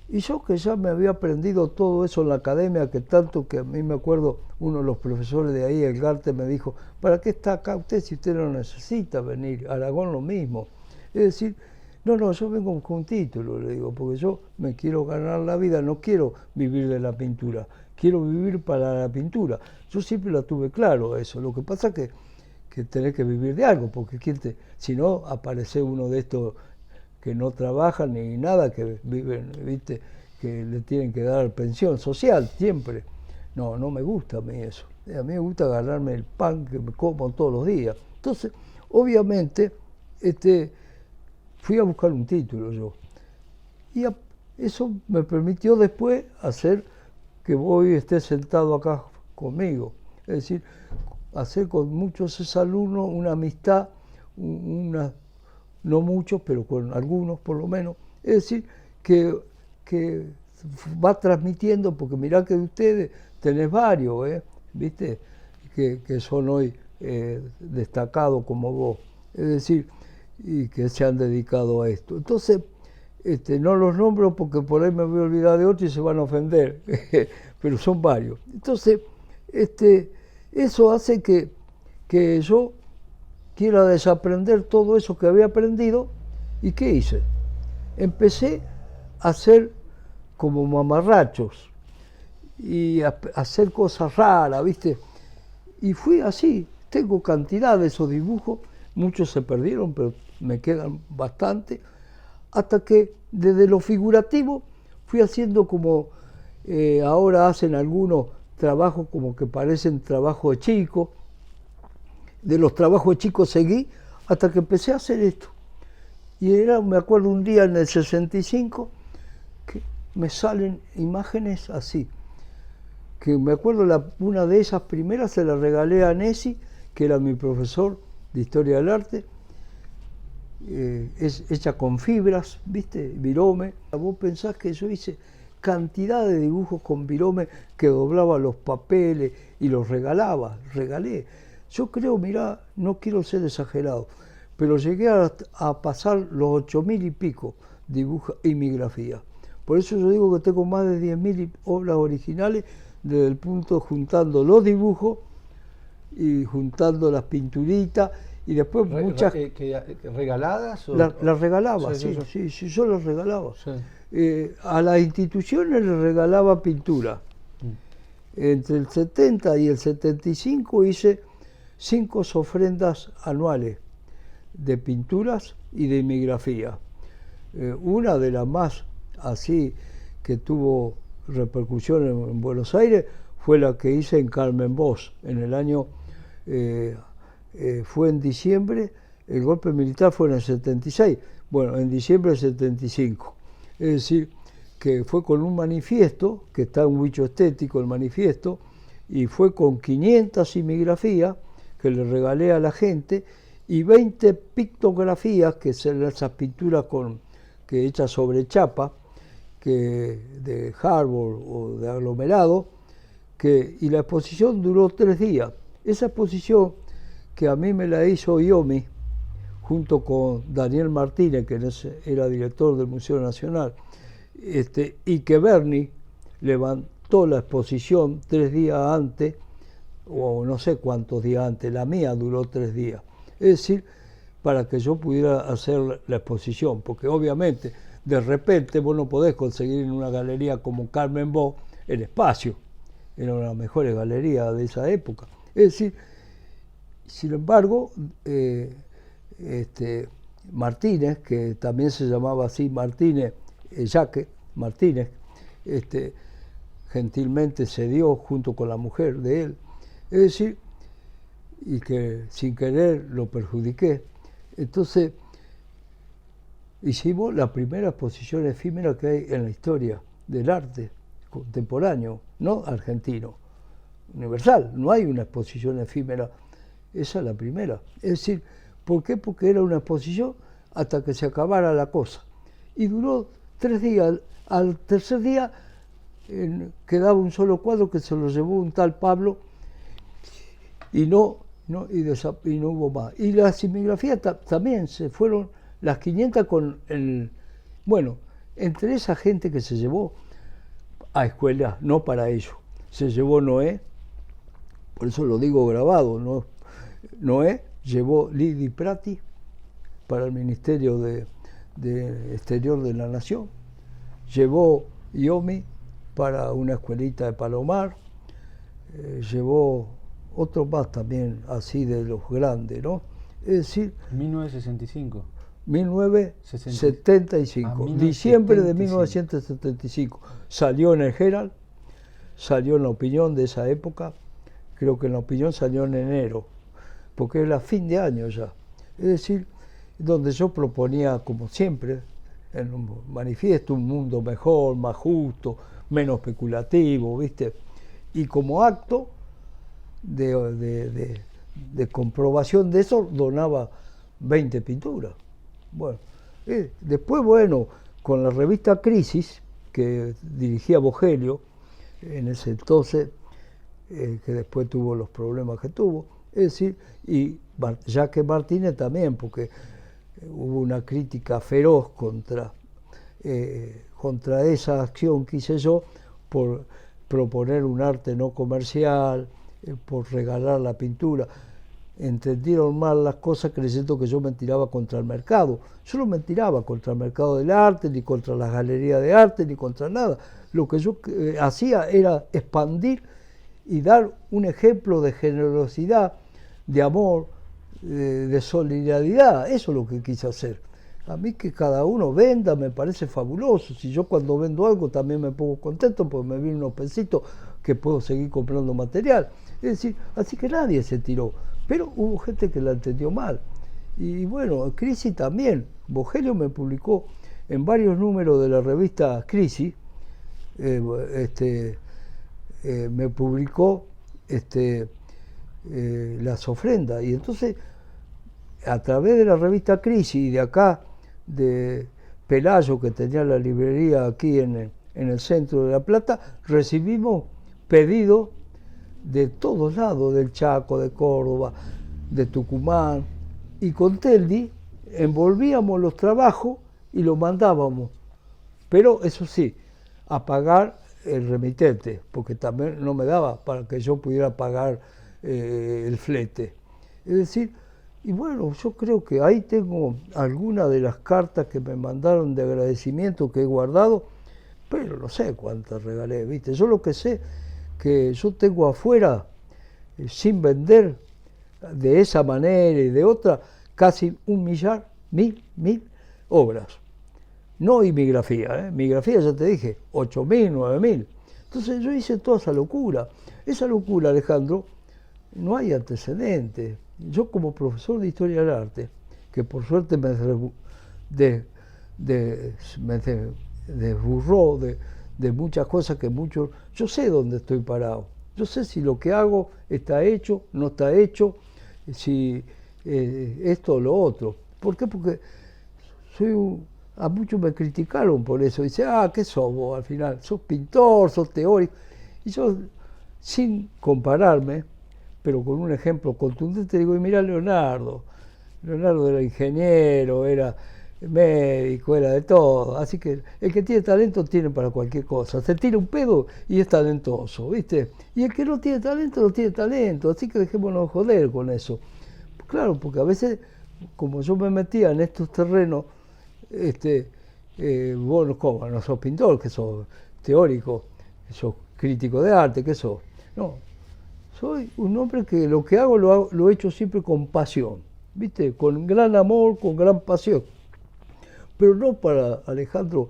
Y yo que ya me había aprendido todo eso en la academia, que tanto que a mí me acuerdo, uno de los profesores de ahí, el Garte, me dijo, ¿para qué está acá usted si usted no necesita venir? Aragón lo mismo. Es decir, no, yo vengo con un título, le digo, porque yo me quiero ganar la vida, no quiero vivir de la pintura, quiero vivir para la pintura. Yo siempre la tuve claro eso, lo que pasa es que tenés que vivir de algo, porque si no, aparece uno de estos que no trabajan ni nada, que viven, viste, que le tienen que dar pensión social siempre. No me gusta a mí eso. A mí me gusta ganarme el pan que me como todos los días. Entonces, obviamente, fui a buscar un título yo. Y eso me permitió después hacer que Boy esté sentado acá conmigo. Es decir, hacer con muchos exalumnos una amistad, no muchos, pero con algunos por lo menos. Es decir, que va transmitiendo, porque mirá que de ustedes tenés varios, ¿viste? Que son hoy destacados como vos. Es decir, y que se han dedicado a esto. Entonces, no los nombro porque por ahí me voy a olvidar de otros y se van a ofender, pero son varios. Entonces, eso hace que yo quiera desaprender todo eso que había aprendido. ¿Y qué hice? Empecé a hacer como mamarrachos y a hacer cosas raras, ¿viste? Y fui así. Tengo cantidad de esos dibujos, muchos se perdieron, pero me quedan bastante, hasta que desde lo figurativo fui haciendo como ahora hacen algunos trabajos como que parecen trabajos de chicos. De los trabajos chicos seguí hasta que empecé a hacer esto. Y me acuerdo un día en el 65 que me salen imágenes así. Que me acuerdo una de esas primeras se la regalé a Nessi, que era mi profesor de Historia del Arte. Es hecha con fibras, ¿viste? Virome. Vos pensás que yo hice cantidad de dibujos con virome que doblaba los papeles y los regalé. Yo creo, mirá, no quiero ser exagerado, pero llegué a pasar los 8.000 y pico dibujos y mi grafía. Por eso yo digo que tengo más de 10.000 obras originales desde el punto juntando los dibujos y juntando las pinturitas y después muchas... ¿Regaladas? Las regalaba, sí, yo las regalaba. Sí. A las instituciones les regalaba pintura. Entre el 70 y el 75 hice 5 ofrendas anuales de pinturas y de migrafía. Una de las más así que tuvo repercusión en Buenos Aires fue la que hice en Carmen Bosch en el año, fue en diciembre, el golpe militar fue en el 76, bueno, en diciembre del 75. Es decir, que fue con un manifiesto, que está en Huicho Estético el manifiesto, y fue con 500 simigrafías que le regalé a la gente y 20 pictografías, que son esas pinturas que hechas sobre chapa, de hardboard o de aglomerado, y la exposición duró 3 días. Esa exposición que a mí me la hizo Iomi, junto con Daniel Martínez, que era director del Museo Nacional, y que Berni levantó la exposición 3 días antes, o no sé cuántos días antes, la mía duró 3 días. Es decir, para que yo pudiera hacer la exposición, porque obviamente de repente vos no podés conseguir en una galería como Carmen Bo el espacio, era una de las mejores galerías de esa época. Es decir, sin embargo, Martínez, que también se llamaba así Martínez, Jaque Martínez, gentilmente cedió junto con la mujer de él, es decir, y que sin querer lo perjudiqué. Entonces, hicimos la primera exposición efímera que hay en la historia del arte contemporáneo, no argentino, universal. No hay una exposición efímera, esa es la primera. Es decir, ¿por qué? Porque era una exposición hasta que se acabara la cosa. Y duró 3 días. Al tercer día quedaba un solo cuadro que se lo llevó un tal Pablo y no hubo más. Y las semigrafías también se fueron, las 500 con el... Bueno, entre esa gente que se llevó a escuelas, no para ello, se llevó Noé, por eso lo digo grabado, ¿no? Noé llevó Lidi Prati para el Ministerio de Exterior de la Nación, llevó Iomi para una escuelita de Palomar, llevó otro más también, así de los grandes, ¿no? Es decir... 1965. 1975, diciembre de 1975. Salió en el Herald, salió en La Opinión de esa época, creo que en La Opinión salió en enero, porque era fin de año ya. Es decir, donde yo proponía, como siempre, en un manifiesto, un mundo mejor, más justo, menos especulativo, ¿viste? Y como acto de comprobación de eso, donaba 20 pinturas. Bueno, después, bueno, con la revista Crisis, que dirigía Bogelio, en ese entonces, que después tuvo los problemas que tuvo, es decir, y Jaque Martínez también, porque hubo una crítica feroz contra esa acción que hice yo por proponer un arte no comercial, por regalar la pintura. Entendieron mal las cosas creyendo que yo me tiraba contra el mercado. Yo no me tiraba contra el mercado del arte, ni contra las galerías de arte, ni contra nada. Lo que yo hacía era expandir y dar un ejemplo de generosidad, de amor, de solidaridad. Eso es lo que quise hacer. A mí que cada uno venda me parece fabuloso. Si yo cuando vendo algo también me pongo contento porque me vienen unos pesitos que puedo seguir comprando material. Es decir, así que nadie se tiró. Pero hubo gente que la entendió mal. Y bueno, Crisis también. Bogelio me publicó en varios números de la revista Crisis, me publicó las ofrendas. Y entonces, a través de la revista Crisis y de acá, de Pelayo, que tenía la librería aquí en el centro de La Plata, recibimos pedidos de todos lados, del Chaco, de Córdoba, de Tucumán, y con Teldi envolvíamos los trabajos y los mandábamos, pero eso sí, a pagar el remitente, porque también no me daba para que yo pudiera pagar el flete. Es decir, y bueno, yo creo que ahí tengo algunas de las cartas que me mandaron de agradecimiento que he guardado, pero no sé cuántas regalé, ¿viste? Yo lo que sé que yo tengo afuera, sin vender, de esa manera y de otra, casi 1.000.000 obras. No y mi grafía, mi grafía ya te dije, 8.000, 9.000. Entonces yo hice toda esa locura. Esa locura, Alejandro, no hay antecedentes. Yo como profesor de Historia del Arte, que por suerte me desburró de muchas cosas que muchos... Yo sé dónde estoy parado. Yo sé si lo que hago está hecho, no está hecho, si esto o lo otro. ¿Por qué? Porque a muchos me criticaron por eso. Dice, ¿qué sos vos al final? Sos pintor, sos teórico. Y yo, sin compararme, pero con un ejemplo contundente, digo, y mira Leonardo era ingeniero, era médico, era de todo. Así que el que tiene talento tiene para cualquier cosa. Se tira un pedo y es talentoso, ¿viste? Y el que no tiene talento, no tiene talento. Así que dejémonos joder con eso. Claro, porque a veces como yo me metía en estos terrenos, vos como no sos pintor, que sos teórico, que sos crítico de arte, que sos. No, soy un hombre que lo que hago lo he hecho siempre con pasión, ¿viste? Con gran amor, con gran pasión. Pero no para, Alejandro,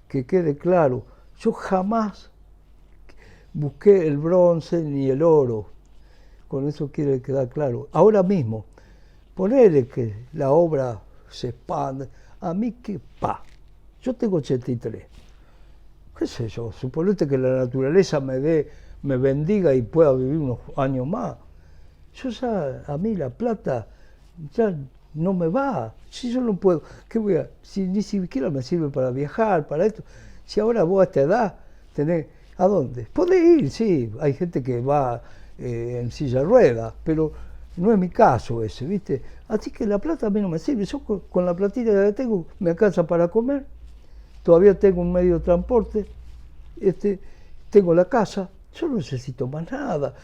que quede claro, yo jamás busqué el bronce ni el oro. Con eso quiere quedar claro. Ahora mismo, ponerle que la obra se expande, a mí que yo tengo 83. ¿Qué sé yo? Suponete que la naturaleza me bendiga y pueda vivir unos años más. Yo ya, a mí la plata ya no me va. Si yo no puedo, ¿qué voy a? Si ni siquiera me sirve para viajar, para esto. Si ahora vos a esta edad tenés, ¿a dónde? Podés ir, sí. Hay gente que va en silla de ruedas, pero no es mi caso ese, ¿viste? Así que la plata a mí no me sirve. Yo con la platita que tengo me alcanza para comer. Todavía tengo un medio de transporte, tengo la casa, yo no necesito más nada.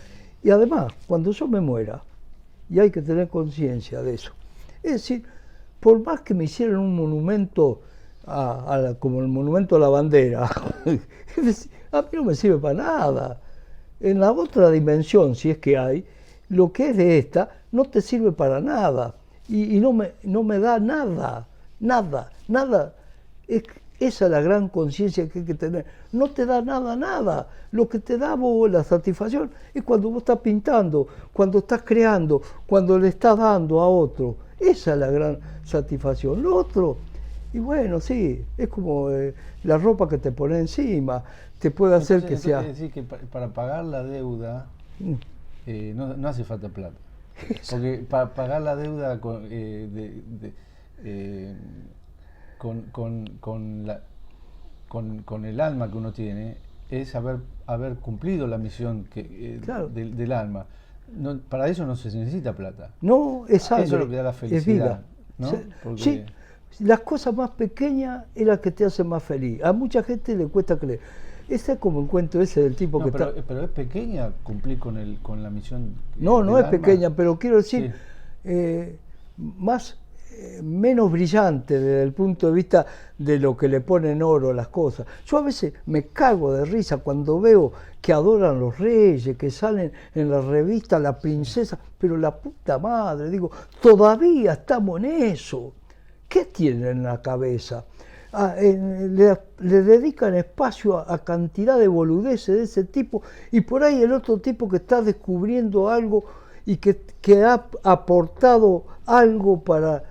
Y además, cuando yo me muera, y hay que tener conciencia de eso, es decir, por más que me hicieran un monumento, como el monumento a la bandera, es decir, a mí no me sirve para nada. En la otra dimensión, si es que hay, lo que es de esta no te sirve para nada. Y no me da nada, nada. Esa es la gran conciencia que hay que tener. No te da nada. Lo que te da vos la satisfacción es cuando vos estás pintando, cuando estás creando, cuando le estás dando a otro. Esa es la gran satisfacción. Lo otro, y bueno, sí, es como la ropa que te pone encima, te puede hacer que sea... Quiere decir que para pagar la deuda no hace falta plata. Porque para pagar la deuda con el alma que uno tiene es haber cumplido la misión claro. del alma. No, para eso no se necesita plata. No, es sangre, eso es lo que da la felicidad, ¿no? Porque... Sí, las cosas más pequeñas es las que te hacen más feliz. A mucha gente le cuesta creer. Ese es como el cuento ese del tipo que pero, está... pero es pequeña cumplir con la misión. No es alma. pequeña, pero quiero decir, Sí. menos brillante desde el punto de vista de lo que le ponen oro a las cosas. Yo a veces me cago de risa cuando veo que adoran los reyes, que salen en la revista la princesa, pero la puta madre, digo, todavía estamos en eso. ¿Qué tienen en la cabeza? Le dedican espacio a cantidad de boludeces de ese tipo, y por ahí el otro tipo que está descubriendo algo y que ha aportado algo para...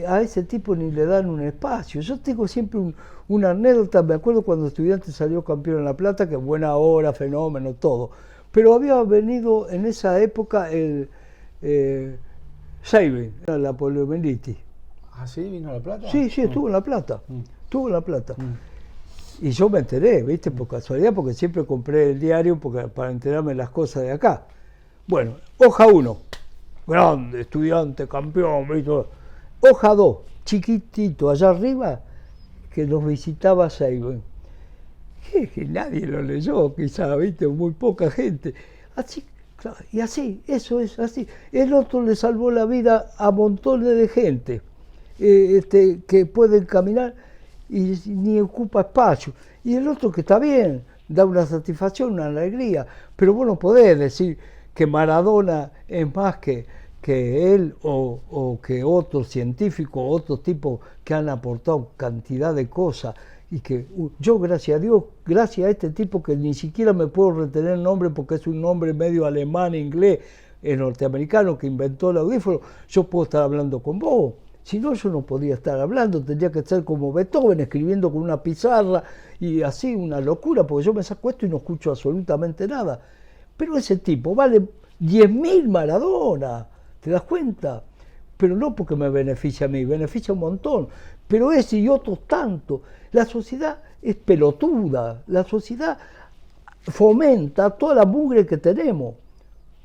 a ese tipo ni le dan un espacio. Yo tengo siempre una anécdota, me acuerdo cuando Estudiantes salió campeón en La Plata, que buena hora, fenómeno, todo. Pero había venido en esa época el Sabin, la poliomielitis. ¿Ah, sí? ¿Vino a La Plata? Sí, estuvo en La Plata. Estuvo en La Plata. Y yo me enteré, ¿viste? Por casualidad, porque siempre compré el diario para enterarme de las cosas de acá. Bueno, hoja 1, grande, Estudiante, campeón, ¿viste? Hoja 2, chiquitito, allá arriba, que nos visitaba Sabin. Que nadie lo leyó, quizá, ¿viste? Muy poca gente. Así, claro, y así, eso es así. El otro le salvó la vida a montones de gente. Que pueden caminar y ni ocupa espacio. Y el otro que está bien, da una satisfacción, una alegría, pero vos no podés decir que Maradona es más que él o que otros científicos, otros tipos que han aportado cantidad de cosas, y que yo, gracias a Dios, gracias a este tipo que ni siquiera me puedo retener el nombre porque es un nombre medio alemán, inglés, norteamericano, que inventó el audífono, yo puedo estar hablando con vos. Si no, yo no podía estar hablando, tendría que ser como Beethoven, escribiendo con una pizarra y así, una locura, porque yo me saco esto y no escucho absolutamente nada. Pero ese tipo vale 10.000 Maradona, ¿te das cuenta? Pero no porque me beneficia a mí, beneficia un montón. Pero ese y otros tantos. La sociedad es pelotuda, la sociedad fomenta toda la mugre que tenemos.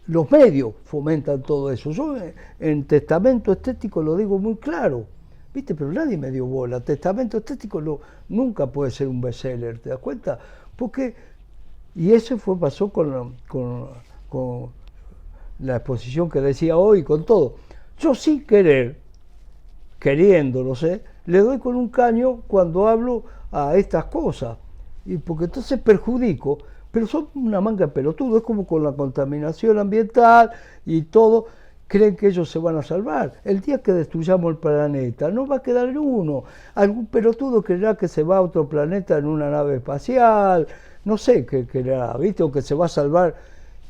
Los medios fomentan todo eso. Yo en Testamento Estético lo digo muy claro, ¿viste? Pero nadie me dio bola. Testamento Estético nunca puede ser un bestseller, ¿te das cuenta? Porque, y eso pasó con la exposición que decía hoy, con todo. Yo sin querer, queriendo, no sé, le doy con un caño cuando hablo a estas cosas. Y porque entonces perjudico, pero son una manga de pelotudos, es como con la contaminación ambiental y todo, creen que ellos se van a salvar. El día que destruyamos el planeta, no va a quedar uno. Algún pelotudo creerá que se va a otro planeta en una nave espacial, no sé qué creerá, ¿viste? O que se va a salvar.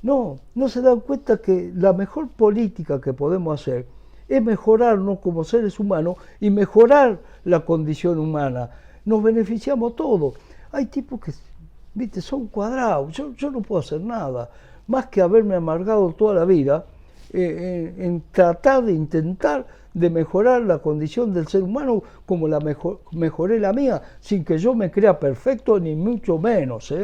No, no se dan cuenta que la mejor política que podemos hacer es mejorarnos como seres humanos y mejorar la condición humana. Nos beneficiamos todos. Hay tipos que, viste, son cuadrados. Yo no puedo hacer nada, más que haberme amargado toda la vida en tratar de intentar de mejorar la condición del ser humano como la mejoré la mía, sin que yo me crea perfecto, ni mucho menos.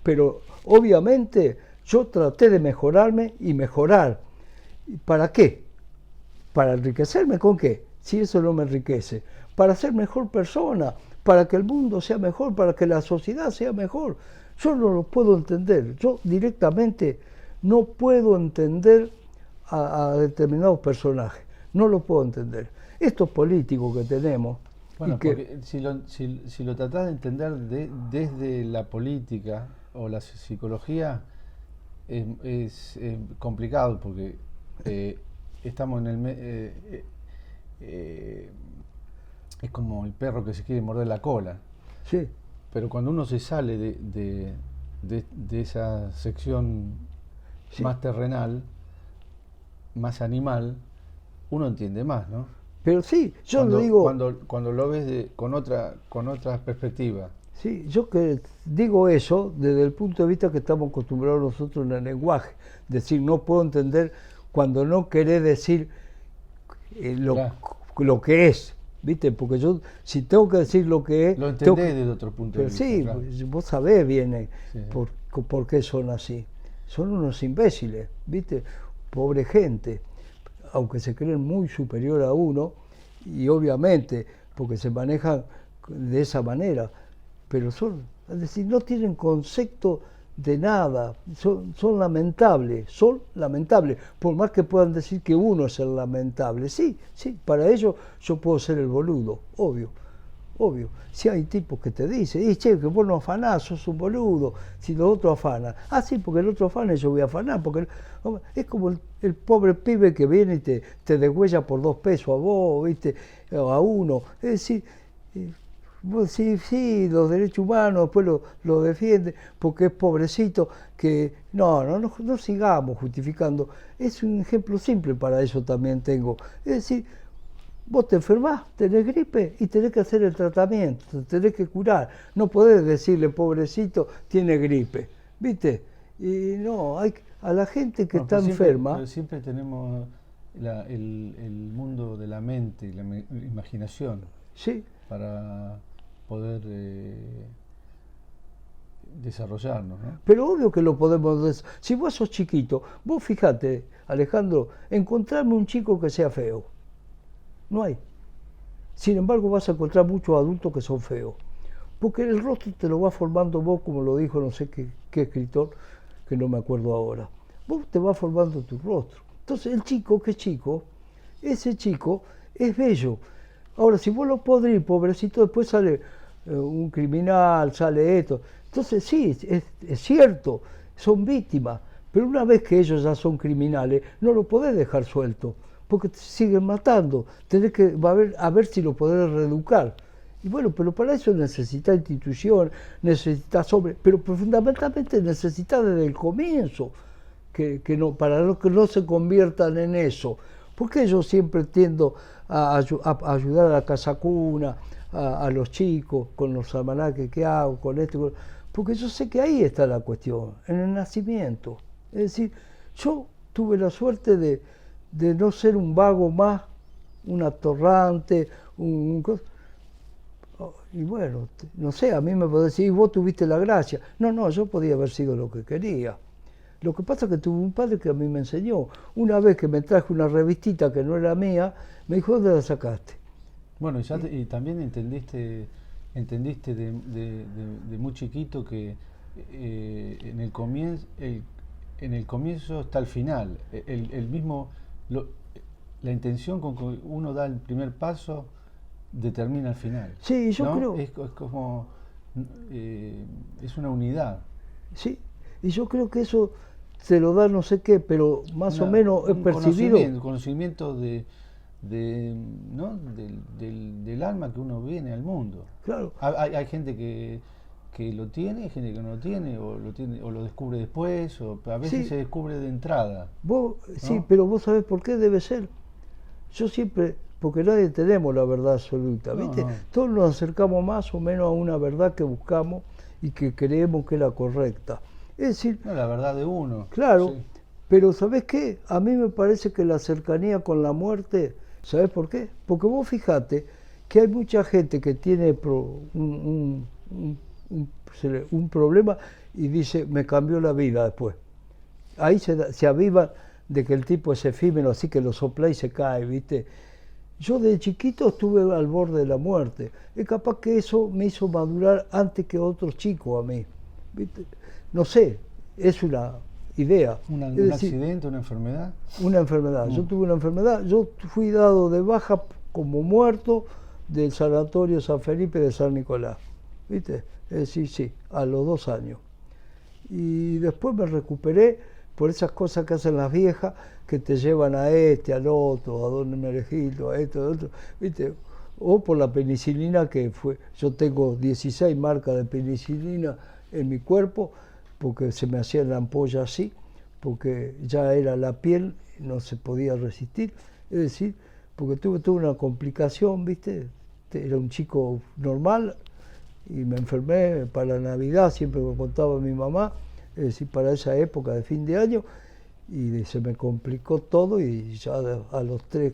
Pero obviamente yo traté de mejorarme y mejorar. ¿Para qué? ¿Para enriquecerme con qué? Si eso no me enriquece. Para ser mejor persona, para que el mundo sea mejor, para que la sociedad sea mejor. Yo no lo puedo entender. Yo directamente no puedo entender a determinados personajes. No lo puedo entender. Estos políticos que tenemos... Bueno, que, porque si lo tratás de entender desde la política o la psicología, es complicado porque estamos en el... es como el perro que se quiere morder la cola. sí. Pero cuando uno se sale de esa sección Sí. más terrenal, más animal, uno entiende más, ¿no? Pero sí, yo Cuando, lo digo... cuando lo ves con otra perspectiva. Sí, yo que digo eso desde el punto de vista que estamos acostumbrados nosotros en el lenguaje. Decir, no puedo entender cuando no querés decir Claro. lo que es. ¿Viste? Porque yo, si tengo que decir lo que es... Lo entendés desde otro punto de Pero vista. sí, Claro. vos sabés bien Sí. por qué son así. Son unos imbéciles, ¿viste? Pobre gente, aunque se creen muy superior a uno, y obviamente, porque se manejan de esa manera, pero son, es decir, no tienen concepto de nada, son lamentables, por más que puedan decir que uno es el lamentable. Sí, para ellos yo puedo ser el boludo, obvio. Si hay tipos que te dicen, y che, que vos no afanás, sos un boludo, si los otros afanan. Ah, sí, porque el otro afana y yo voy a afanar, porque es como el pobre pibe que viene y te degüella por 2 pesos a vos, ¿viste? O a uno. Es decir, sí, los derechos humanos, después lo defiende, porque es pobrecito, que no sigamos justificando. Es un ejemplo simple para eso también tengo. Es decir, vos te enfermás, tenés gripe y tenés que hacer el tratamiento, te tenés que curar. No podés decirle, pobrecito, tiene gripe, ¿viste? Y no, a la gente que está enferma... Pero siempre tenemos el mundo de la mente, la imaginación, Sí, para poder desarrollarnos, ¿no? pero obvio que lo podemos... Si vos sos chiquito, vos fíjate, Alejandro, encontrarme un chico que sea feo. No hay. Sin embargo, vas a encontrar muchos adultos que son feos. Porque el rostro te lo va formando vos, como lo dijo no sé qué escritor, que no me acuerdo ahora. Vos te vas formando tu rostro. Entonces, el chico, que es chico, ese chico es bello. Ahora, si vos lo podrís, pobrecito, después sale un criminal, sale esto. Entonces, sí, es cierto, son víctimas. Pero una vez que ellos ya son criminales, no lo podés dejar suelto, porque te siguen matando. Tenés que a ver si lo podés reeducar. Y bueno, pero para eso necesitas institución, necesitas pero fundamentalmente necesitas desde el comienzo, para que no se conviertan en eso. Porque yo siempre tiendo a ayudar a la casa cuna, a los chicos, con los almanaques que hago, con esto, porque yo sé que ahí está la cuestión, en el nacimiento. Es decir, yo tuve la suerte de no ser un vago más, un atorrante, y bueno, no sé, a mí me puede decir, vos tuviste la gracia. No, yo podía haber sido lo que quería. Lo que pasa es que tuve un padre que a mí me enseñó. Una vez que me traje una revistita que no era mía, me dijo, ¿dónde la sacaste? Bueno, y también entendiste de muy chiquito que en el comienzo está el final. El mismo, la intención con que uno da el primer paso determina el final. Sí, yo ¿no? creo. Es como, es una unidad. Sí, y yo creo que eso se lo da no sé qué, pero más o menos es Un percibido. conocimiento ¿no? del alma que uno viene al mundo. Claro. Hay gente que lo tiene, hay gente que no lo tiene, o lo descubre después, o a veces Sí, se descubre de entrada. vos, sí, ¿no? pero vos sabés por qué debe ser. Yo siempre, porque nadie tenemos la verdad absoluta, No, ¿viste? no. Todos nos acercamos más o menos a una verdad que buscamos y que creemos que es la correcta. Es decir, No, la verdad de uno. claro, Sí. pero ¿sabés qué? A mí me parece que la cercanía con la muerte, ¿sabés por qué? Porque vos fijate que hay mucha gente que tiene un problema y dice, me cambió la vida después. Ahí se aviva de que el tipo es efímero, así que lo sopla y se cae, ¿viste? Yo de chiquito estuve al borde de la muerte. Es capaz que eso me hizo madurar antes que otros chicos a mí, ¿viste? No sé, es una idea. Un Es decir, accidente, una enfermedad. una enfermedad. Yo tuve una enfermedad, yo fui dado de baja como muerto del sanatorio San Felipe de San Nicolás, ¿viste? Es decir, sí, a los 2 años. Y después me recuperé por esas cosas que hacen las viejas, que te llevan a este, al otro, a Don Hermenegildo, a esto, a otro, ¿viste? O por la penicilina que fue, yo tengo 16 marcas de penicilina en mi cuerpo, porque se me hacía la ampolla así, porque ya era la piel, no se podía resistir, es decir, porque tuve una complicación, ¿viste? Era un chico normal y me enfermé para la Navidad, siempre me contaba mi mamá, es decir, para esa época de fin de año, y se me complicó todo y ya a los 3,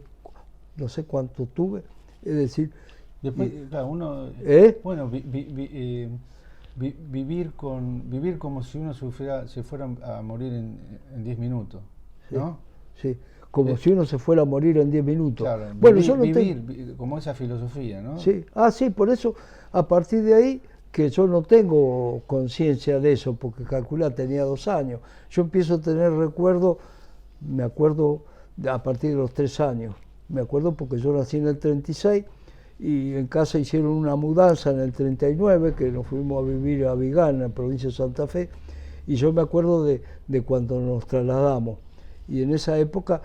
no sé cuánto tuve, es decir... Después, claro, uno, bueno, vivir como si uno se fuera a morir en 10 minutos, ¿no? Sí, como si uno se fuera a morir en 10 minutos. Claro, Bueno, yo no como esa filosofía, ¿no? Sí, sí, por eso, a partir de ahí, que yo no tengo conciencia de eso, porque calculá, tenía 2 años. Yo empiezo a tener recuerdo, me acuerdo a partir de los 3 años. Me acuerdo porque yo nací en el 36 y en casa hicieron una mudanza en el 39, que nos fuimos a vivir a Vigán, en la provincia de Santa Fe, y yo me acuerdo de cuando nos trasladamos. Y en esa época,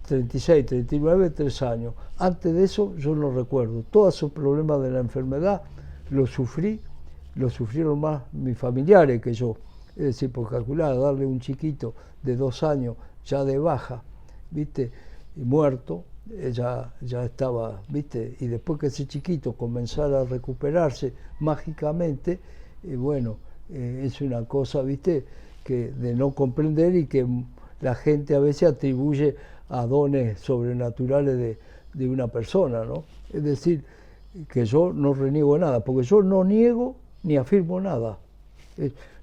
36, 39, 3 años. Antes de eso yo no recuerdo. Todos esos problemas de la enfermedad los sufrieron más mis familiares que yo. Es decir, por calcular, darle a un chiquito de 2 años ya de baja, ¿viste? Y muerto, ya estaba, ¿viste? Y después que ese chiquito comenzara a recuperarse mágicamente, bueno, es una cosa, ¿viste? Que de no comprender y que la gente a veces atribuye a dones sobrenaturales de una persona, ¿no? Es decir, que yo no reniego nada, porque yo no niego ni afirmo nada.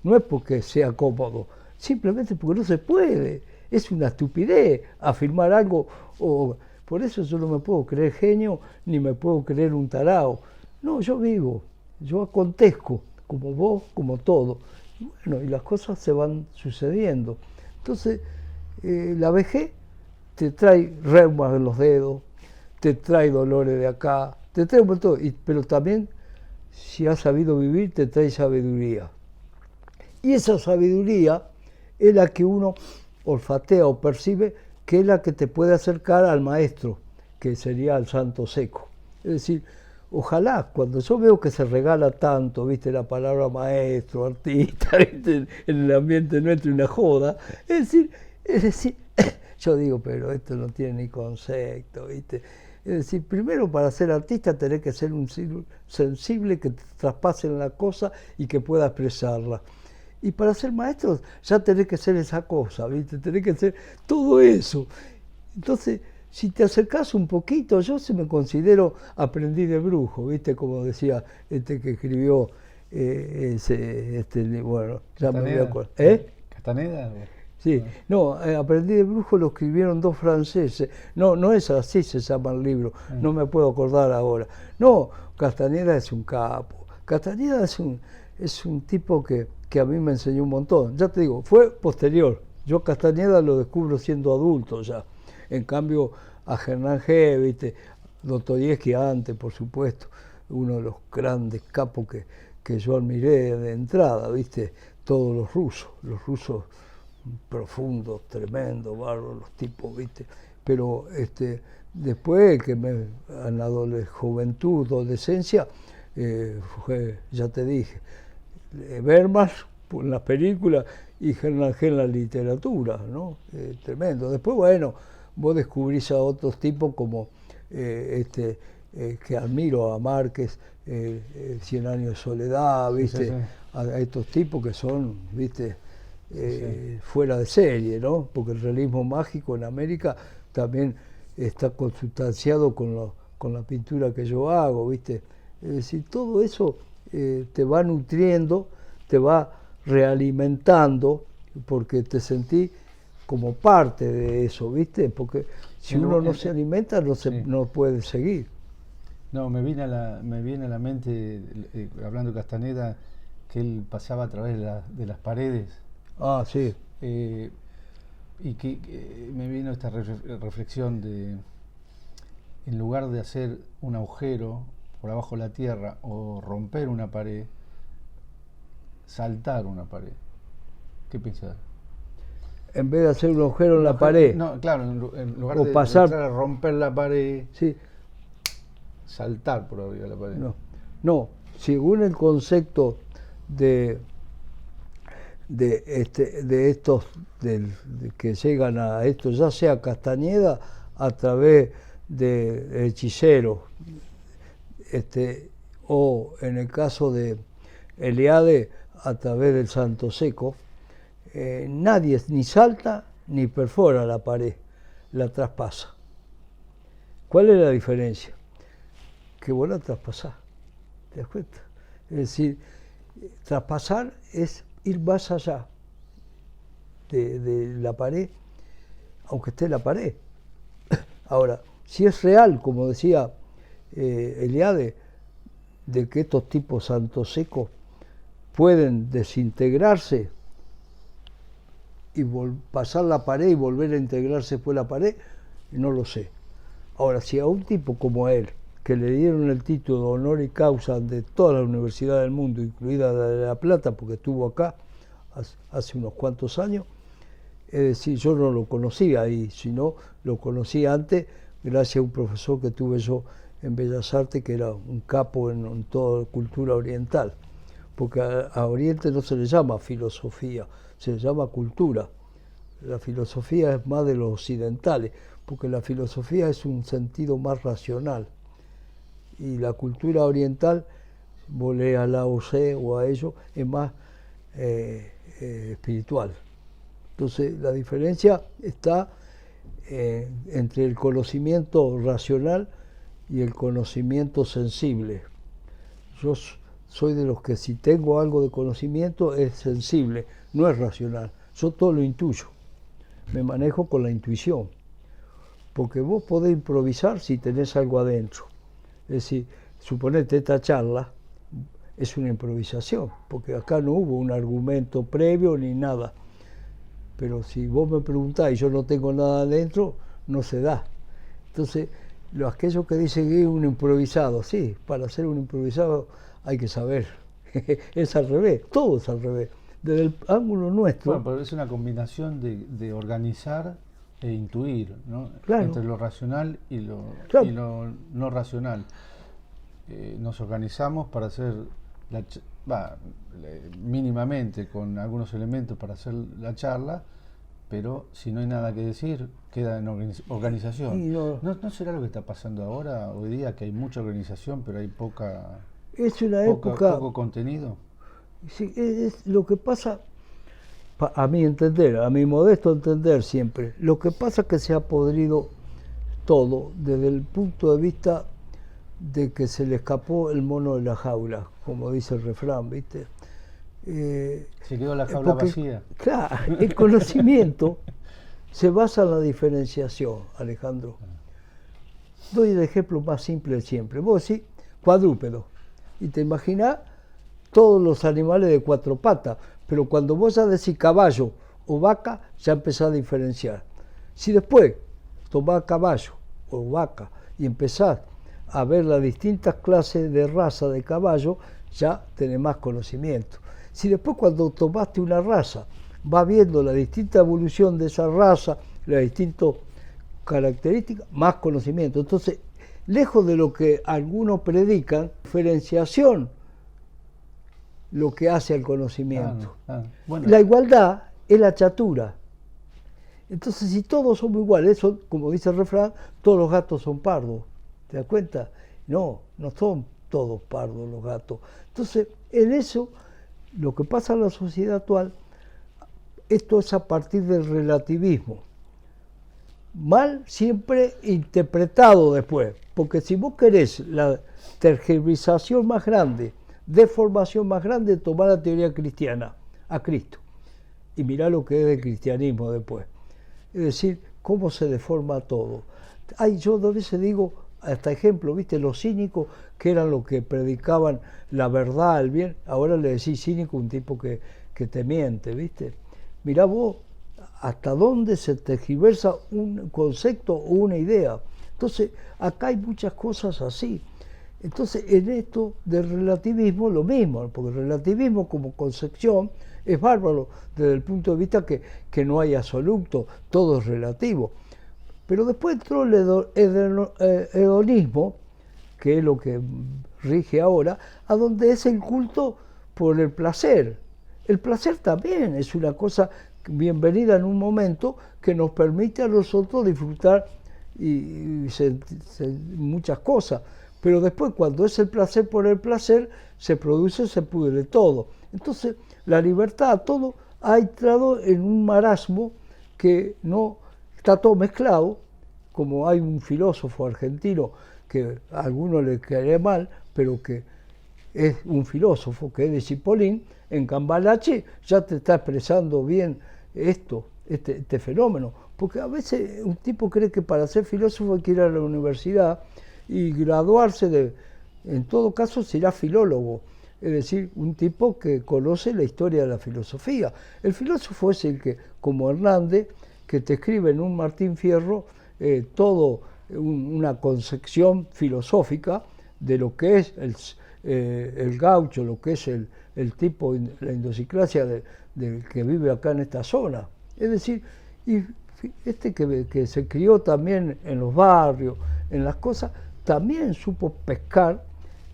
No es porque sea cómodo, simplemente porque no se puede. Es una estupidez afirmar algo. Por eso yo no me puedo creer genio ni me puedo creer un tarao. No, yo vivo, yo acontezco, como vos, como todo. Y bueno, y las cosas se van sucediendo. Entonces, la vejez te trae reumas en los dedos, te trae dolores de acá, te trae un montón, pero también, si has sabido vivir, te trae sabiduría. Y esa sabiduría es la que uno olfatea o percibe, que es la que te puede acercar al maestro, que sería el santo seco. Es decir, ojalá, cuando yo veo que se regala tanto, viste, la palabra maestro, artista, ¿viste? En el ambiente nuestro, una joda, es decir, yo digo, pero esto no tiene ni concepto, ¿viste? Es decir, primero para ser artista tenés que ser un sensible que te traspasen la cosa y que pueda expresarla. Y para ser maestro ya tenés que ser esa cosa, ¿viste? Tenés que ser todo eso. Entonces, si te acercás un poquito, yo se me considero aprendiz de brujo, ¿viste? Como decía que escribió bueno, ya me voy a acordar. ¿Castaneda? Sí, no, Aprendiz de brujo lo escribieron 2 franceses. No es así, se llama el libro, no me puedo acordar ahora. No, Castaneda es un capo. Castaneda es un tipo que a mí me enseñó un montón. Ya te digo, fue posterior. Yo Castaneda lo descubro siendo adulto ya. En cambio, a Hernán G, ¿viste? Dostoyevsky antes, por supuesto, uno de los grandes capos que yo admiré de entrada, ¿viste? Todos los rusos profundos, tremendos, bárbaros, los tipos, ¿viste? Pero después que en la juventud, adolescencia, fue, ya te dije, Bergman en las películas y Hernán G en la literatura, ¿no? Tremendo. Después, bueno, vos descubrís a otros tipos como que admiro, a Márquez, 100 años de soledad, ¿viste? Sí, sí. A estos tipos que son, ¿viste? Sí. Fuera de serie, ¿no? Porque el realismo mágico en América también está consustanciado con la pintura que yo hago, ¿viste? Es decir, todo eso te va nutriendo, te va realimentando, porque te sentís como parte de eso, ¿viste? Porque si uno no se alimenta, no puede seguir. No, me viene a la mente, hablando de Castaneda, que él pasaba a través de las paredes. Ah, sí. Y que me vino esta reflexión de, en lugar de hacer un agujero por abajo de la tierra o romper una pared, saltar una pared. ¿Qué pensás? En vez de hacer un agujero en la pared. No, claro, en lugar de pasar, entrar a romper la pared, sí, saltar por arriba de la pared. No, según el concepto de estos que llegan a esto, ya sea Castañeda a través de hechiceros, o en el caso de Eliade a través del Santo Seco, nadie ni salta ni perfora la pared, la traspasa. ¿Cuál es la diferencia? Que vos la traspasás, ¿te das cuenta? Es decir, traspasar es ir más allá de la pared, aunque esté en la pared. Ahora, si es real, como decía Eliade, de que estos tipos santos secos pueden desintegrarse y pasar la pared y volver a integrarse después la pared, no lo sé. Ahora, si a un tipo como él, que le dieron el título de honor y causa de toda la universidad del mundo, incluida la de La Plata, porque estuvo acá hace unos cuantos años, es decir, yo no lo conocía ahí, sino lo conocí antes gracias a un profesor que tuve yo en Bellas Artes, que era un capo en toda cultura oriental, porque a Oriente no se le llama filosofía, se le llama cultura. La filosofía es más de los occidentales, porque la filosofía es un sentido más racional, y la cultura oriental, vos lees a Lao Tse o a ellos, es más espiritual. Entonces la diferencia está entre el conocimiento racional y el conocimiento sensible. Yo soy de los que si tengo algo de conocimiento es sensible, no es racional. Yo todo lo intuyo, me manejo con la intuición, porque vos podés improvisar si tenés algo adentro. Es decir, suponete esta charla es una improvisación, porque acá no hubo un argumento previo ni nada. Pero si vos me preguntás y yo no tengo nada adentro, no se da. Entonces, aquellos que dicen que es un improvisado, sí, para ser un improvisado hay que saber. Es al revés, todo es al revés. Desde el ángulo nuestro. Bueno, pero es una combinación de organizar e intuir, ¿no? Claro. Entre lo racional y lo no racional. Nos organizamos para hacer mínimamente con algunos elementos para hacer la charla, pero si no hay nada que decir, queda en organización. ¿No será lo que está pasando ahora, hoy día, que hay mucha organización, pero hay poco contenido? Sí, es lo que pasa, a mi entender, a mi modesto entender siempre, lo que pasa es que se ha podrido todo desde el punto de vista de que se le escapó el mono de la jaula, como dice el refrán, ¿viste? Se quedó la jaula vacía. Claro, el conocimiento se basa en la diferenciación, Alejandro. Doy el ejemplo más simple de siempre. Vos decís cuadrúpedo, y te imaginás todos los animales de cuatro patas, pero cuando vos ya decís caballo o vaca, ya empezás a diferenciar. Si después tomás caballo o vaca, y empezás a ver las distintas clases de raza de caballo, ya tenés más conocimiento. Si después cuando tomaste una raza, vas viendo la distinta evolución de esa raza, las distintas características, más conocimiento. Entonces, lejos de lo que algunos predican, diferenciación, lo que hace al conocimiento. Bueno. La igualdad es la chatura. Entonces, si todos somos iguales, eso, como dice el refrán, todos los gatos son pardos. ¿Te das cuenta? No, no son todos pardos los gatos. Entonces, en eso, lo que pasa en la sociedad actual, esto es a partir del relativismo. Mal siempre interpretado después, porque si vos querés la tergiversación más grande, deformación más grande, tomá la teoría cristiana, a Cristo, y mirá lo que es el cristianismo después. Es decir, cómo se deforma todo. Yo a veces digo, hasta ejemplo, ¿viste? Los cínicos, que eran los que predicaban la verdad, el bien, ahora le decís cínico a un tipo que te miente, ¿viste? Mirá vos hasta dónde se tergiversa un concepto o una idea. Entonces, acá hay muchas cosas así. Entonces, en esto del relativismo, lo mismo, porque el relativismo como concepción es bárbaro desde el punto de vista que no hay absoluto, todo es relativo. Pero después entró el hedonismo, que es lo que rige ahora, a donde es el culto por el placer. El placer también es una cosa bienvenida en un momento que nos permite a nosotros disfrutar y muchas cosas. Pero después, cuando es el placer por el placer, se pudre todo. Entonces, la libertad, todo ha entrado en un marasmo que no está todo mezclado, como hay un filósofo argentino que a algunos le cae mal, pero que es un filósofo, que es de Cipollín, en Cambalache ya te está expresando bien este fenómeno. Porque a veces un tipo cree que para ser filósofo hay que ir a la universidad y graduarse en todo caso será filólogo, es decir, un tipo que conoce la historia de la filosofía. El filósofo es el que, como Hernández, que te escribe en un Martín Fierro todo una concepción filosófica de lo que es el gaucho, lo que es el tipo, la idiosincrasia del que vive acá en esta zona. Es decir, y que se crió también en los barrios, en las cosas, también supo pescar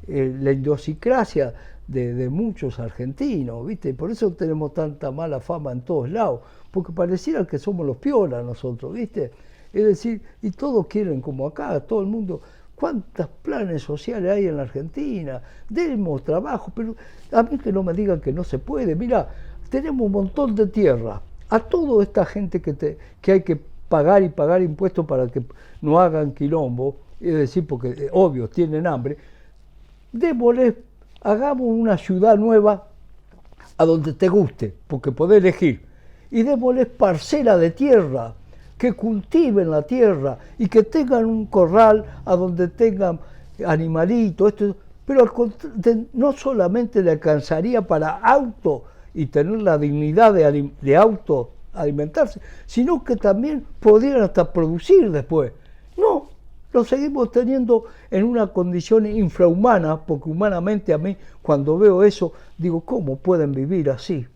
la idiosincrasia de muchos argentinos, ¿viste? Por eso tenemos tanta mala fama en todos lados, porque pareciera que somos los piolas nosotros, ¿viste? Es decir, y todos quieren como acá, todo el mundo. ¿Cuántos planes sociales hay en la Argentina? Demos trabajo, pero a mí que no me digan que no se puede. Mira, tenemos un montón de tierra. A toda esta gente que hay que pagar y pagar impuestos para que no hagan quilombo, es decir, porque obvio, tienen hambre, démosles, hagamos una ciudad nueva a donde te guste, porque podés elegir, y démosles parcela de tierra, que cultiven la tierra y que tengan un corral a donde tengan animalitos, pero no solamente le alcanzaría para auto y tener la dignidad de auto alimentarse, sino que también podrían hasta producir después. No, lo seguimos teniendo en una condición infrahumana, porque humanamente a mí cuando veo eso digo, ¿cómo pueden vivir así?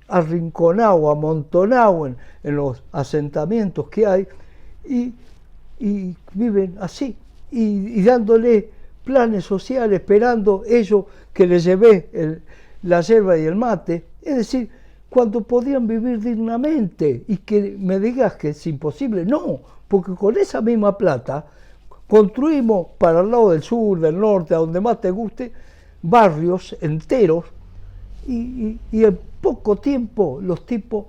Arrinconado, amontonado en los asentamientos que hay y viven así y dándole planes sociales, esperando ellos que les llevé la yerba y el mate, es decir, cuando podían vivir dignamente y que me digas que es imposible, no, porque con esa misma plata construimos para el lado del sur, del norte, a donde más te guste, barrios enteros y en poco tiempo los tipos,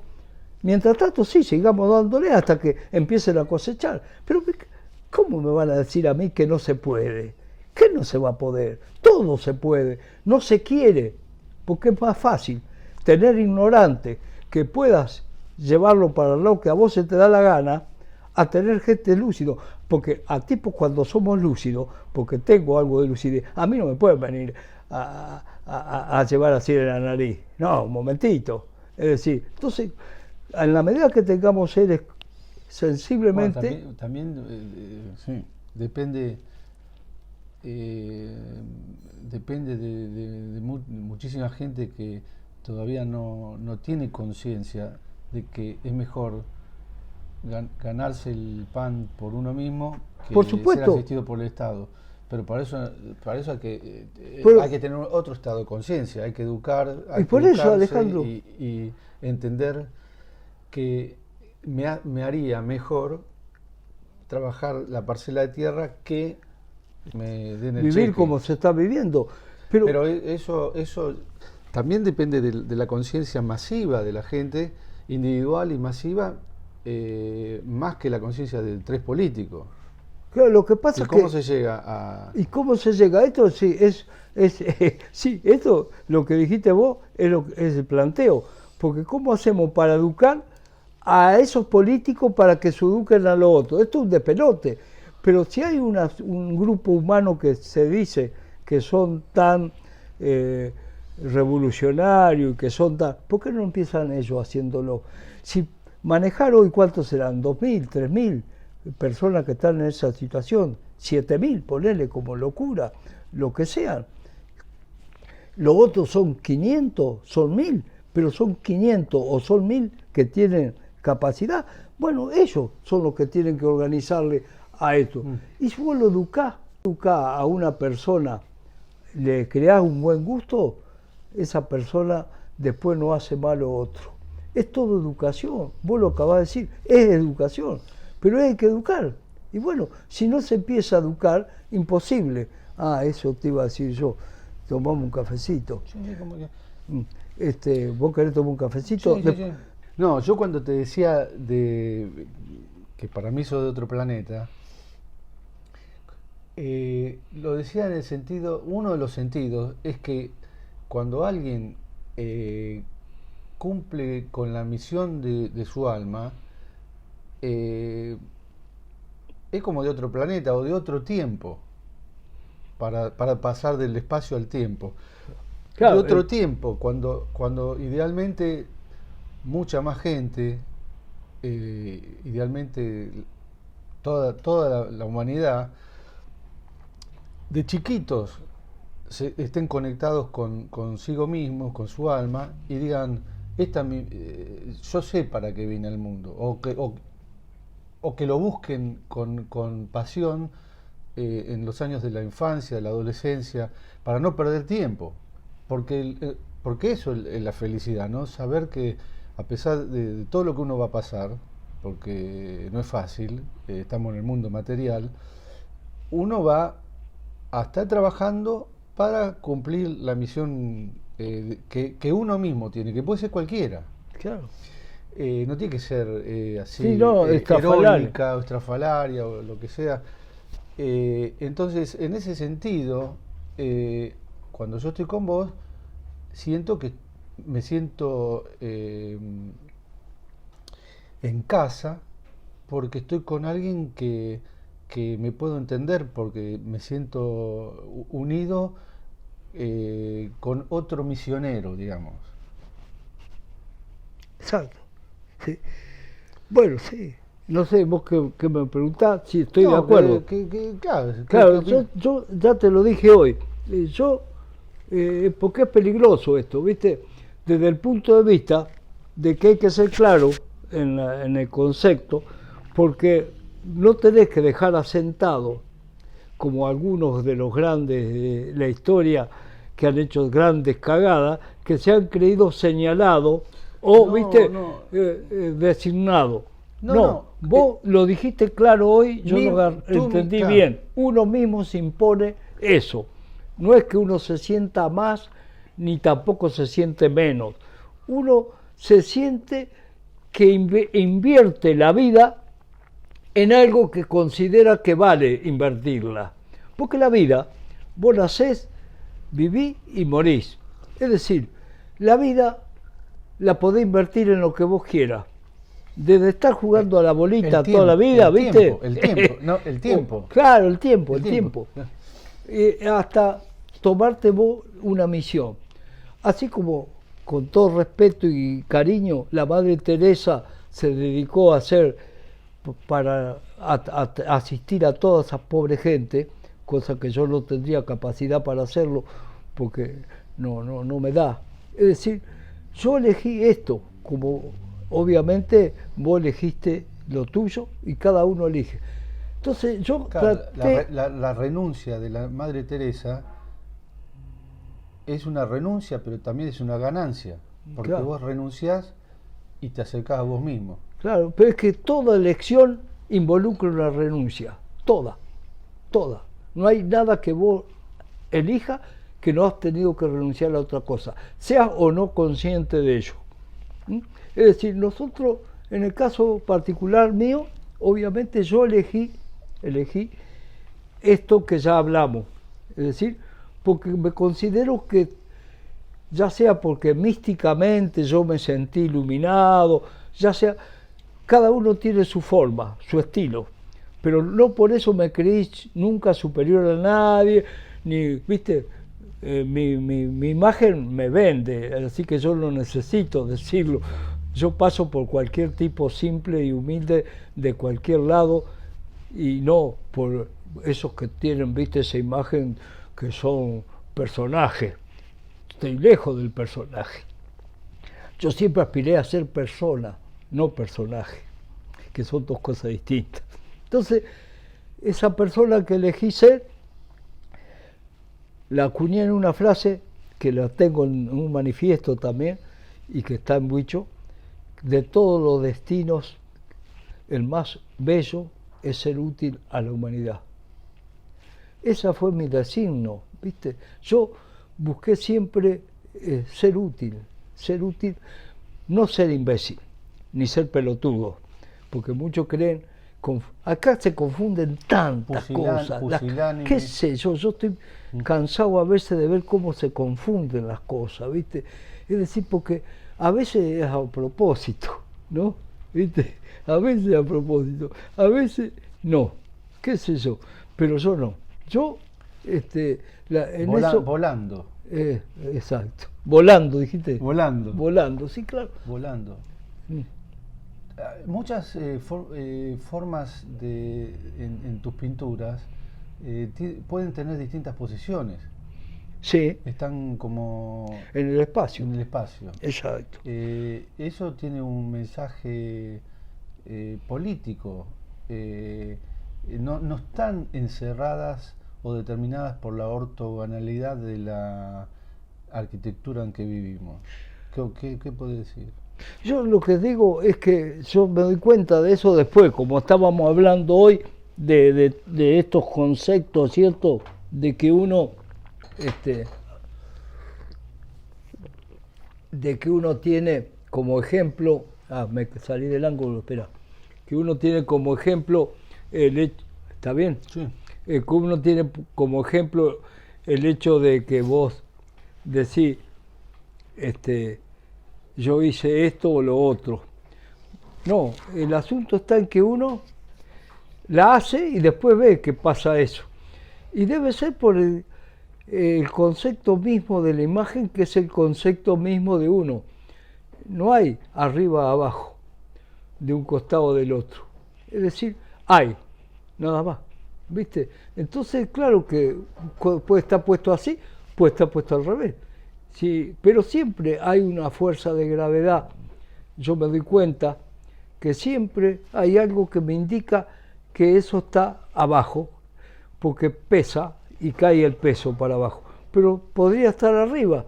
mientras tanto sí, sigamos dándole hasta que empiecen a cosechar. Pero ¿cómo me van a decir a mí que no se puede? ¿Qué no se va a poder? Todo se puede, no se quiere, porque es más fácil tener ignorante que puedas llevarlo para el lado que a vos se te da la gana, a tener gente lúcido, porque a tipos cuando somos lúcidos, porque tengo algo de lucidez, a mí no me pueden venir a llevar así de la nariz. No, un momentito. Es decir, entonces, en la medida que tengamos seres sensiblemente. Bueno, también sí, depende, depende de muchísima gente que todavía no tiene conciencia de que es mejor ganarse el pan por uno mismo que Por ser supuesto. asistido por el Estado. Pero para eso Pero- hay que tener otro estado de conciencia, hay que educar, Y por eso, Alejandro, y entender que me haría mejor trabajar la parcela de tierra que me den el vivir cheque. como se está viviendo. Pero eso también depende de la conciencia masiva de la gente, individual y masiva, más que la conciencia de tres políticos. claro, lo que pasa ¿Y es cómo que... se llega a...? ¿Y cómo se llega a esto? Sí, sí, esto, lo que dijiste vos, es el planteo. Porque ¿cómo hacemos para educar a esos políticos para que se eduquen a los otros? Esto es un despelote. Pero si hay un grupo humano que se dice que son tan revolucionarios y que son tan... ¿Por qué no empiezan ellos haciéndolo? Si manejar hoy, ¿cuántos serán? ¿2.000, 3.000 personas que están en esa situación? 7.000, ponele como locura, lo que sean. Los otros son 500, son 1.000, pero son 500 o son 1.000 que tienen capacidad. Bueno, ellos son los que tienen que organizarle a esto. Y si vos lo educás a una persona, le creás un buen gusto, esa persona después no hace mal a otro. Es todo educación, vos lo acabás de decir, es educación, pero hay que educar. Y bueno, si no se empieza a educar, imposible. Ah, eso te iba a decir yo, tomamos un cafecito. Sí, como que... ¿Vos querés tomar un cafecito? Sí, sí, sí. No, yo cuando te decía que para mí sos de otro planeta, lo decía en el sentido, uno de los sentidos es que cuando alguien cumple con la misión de su alma, es como de otro planeta o de otro tiempo, para pasar del espacio al tiempo. Claro, de otro tiempo, cuando idealmente mucha más gente, idealmente toda la humanidad, de chiquitos estén conectados consigo mismos, con su alma, y digan, yo sé para qué vine al mundo, o que lo busquen con pasión en los años de la infancia, de la adolescencia, para no perder tiempo. Porque eso es la felicidad, ¿no? Saber que a pesar de todo lo que uno va a pasar, porque no es fácil, estamos en el mundo material, uno va a estar trabajando para cumplir la misión que uno mismo tiene, que puede ser cualquiera. Claro. No tiene que ser así, Sí, no, heroica o estrafalaria o lo que sea. Entonces, en ese sentido, cuando yo estoy con vos, me siento en casa, porque estoy con alguien que me puedo entender, porque me siento unido con otro misionero, digamos. Exacto. Sí. Bueno, sí. No sé, vos que me preguntás si estoy de acuerdo. Claro, yo ya te lo dije hoy. Porque es peligroso esto, ¿viste? Desde el punto de vista de que hay que ser claro en el concepto, porque no tenés que dejar asentado, como algunos de los grandes de la historia que han hecho grandes cagadas, que se han creído señalados o, designados. No, vos lo dijiste claro hoy, yo lo entendí bien. Uno mismo se impone eso. No es que uno se sienta más, ni tampoco se siente menos. Uno se siente que invierte la vida en algo que considera que vale invertirla. Porque la vida, vos nacés, vivís y morís. Es decir, la vida la podés invertir en lo que vos quieras. Desde estar jugando a la bolita toda la vida, ¿viste? El tiempo. Claro, el tiempo. Hasta tomarte vos una misión. Así como, con todo respeto y cariño, la Madre Teresa se dedicó a hacer para asistir a toda esa pobre gente, cosa que yo no tendría capacidad para hacerlo porque no me da. Es decir, yo elegí esto, como obviamente vos elegiste lo tuyo y cada uno elige. Entonces yo Claro, traté... la renuncia de la Madre Teresa es una renuncia, pero también es una ganancia, porque Claro. vos renunciás y te acercás a vos mismo. Claro, pero es que toda elección involucra una renuncia, toda. No hay nada que vos elijas que no has tenido que renunciar a otra cosa, seas o no consciente de ello. ¿Mm? Es decir, nosotros, en el caso particular mío, obviamente yo elegí esto que ya hablamos. Es decir, porque me considero que, ya sea porque místicamente yo me sentí iluminado, ya sea, cada uno tiene su forma, su estilo, pero no por eso me creí nunca superior a nadie, ni, viste, mi imagen me vende, así que yo no necesito decirlo. Yo paso por cualquier tipo simple y humilde de cualquier lado y no por esos que tienen, viste, esa imagen que son personajes. Estoy lejos del personaje. Yo siempre aspiré a ser persona, no personaje, que son dos cosas distintas. Entonces, esa persona que elegí ser, la acuñé en una frase que la tengo en un manifiesto también y que está en Huicho: de todos los destinos, el más bello es ser útil a la humanidad. Esa fue mi designo, ¿viste? Yo busqué siempre ser útil, no ser imbécil, ni ser pelotudo, porque muchos creen, acá se confunden tantas cosas, qué sé yo estoy cansado a veces de ver cómo se confunden las cosas, ¿viste? Es decir, porque a veces es a propósito, ¿no? ¿Viste? A veces a propósito, a veces no, qué sé yo, pero yo no. Yo, volando. Exacto. Volando, dijiste. Volando. Volando, sí, claro. Volando. Muchas formas en tus pinturas pueden tener distintas posiciones. Sí. Están como... En el espacio. En el espacio. Exacto. Eso tiene un mensaje político. No están encerradas o determinadas por la ortogonalidad de la arquitectura en que vivimos. ¿Qué puede decir? Yo lo que digo es que yo me doy cuenta de eso después, como estábamos hablando hoy de estos conceptos, ¿cierto? De que uno tiene como ejemplo, me salí del ángulo, espera, que uno tiene como ejemplo ¿está bien? Sí. Que uno tiene como ejemplo el hecho de que vos decís, yo hice esto o lo otro. No, el asunto está en que uno la hace y después ve que pasa eso. Y debe ser por el concepto mismo de la imagen, que es el concepto mismo de uno. No hay arriba abajo, de un costado o del otro. Es decir, hay, nada más. ¿Viste? Entonces, claro que puede estar puesto así, puede estar puesto al revés. Sí, pero siempre hay una fuerza de gravedad. Yo me doy cuenta que siempre hay algo que me indica que eso está abajo, porque pesa y cae el peso para abajo. Pero podría estar arriba.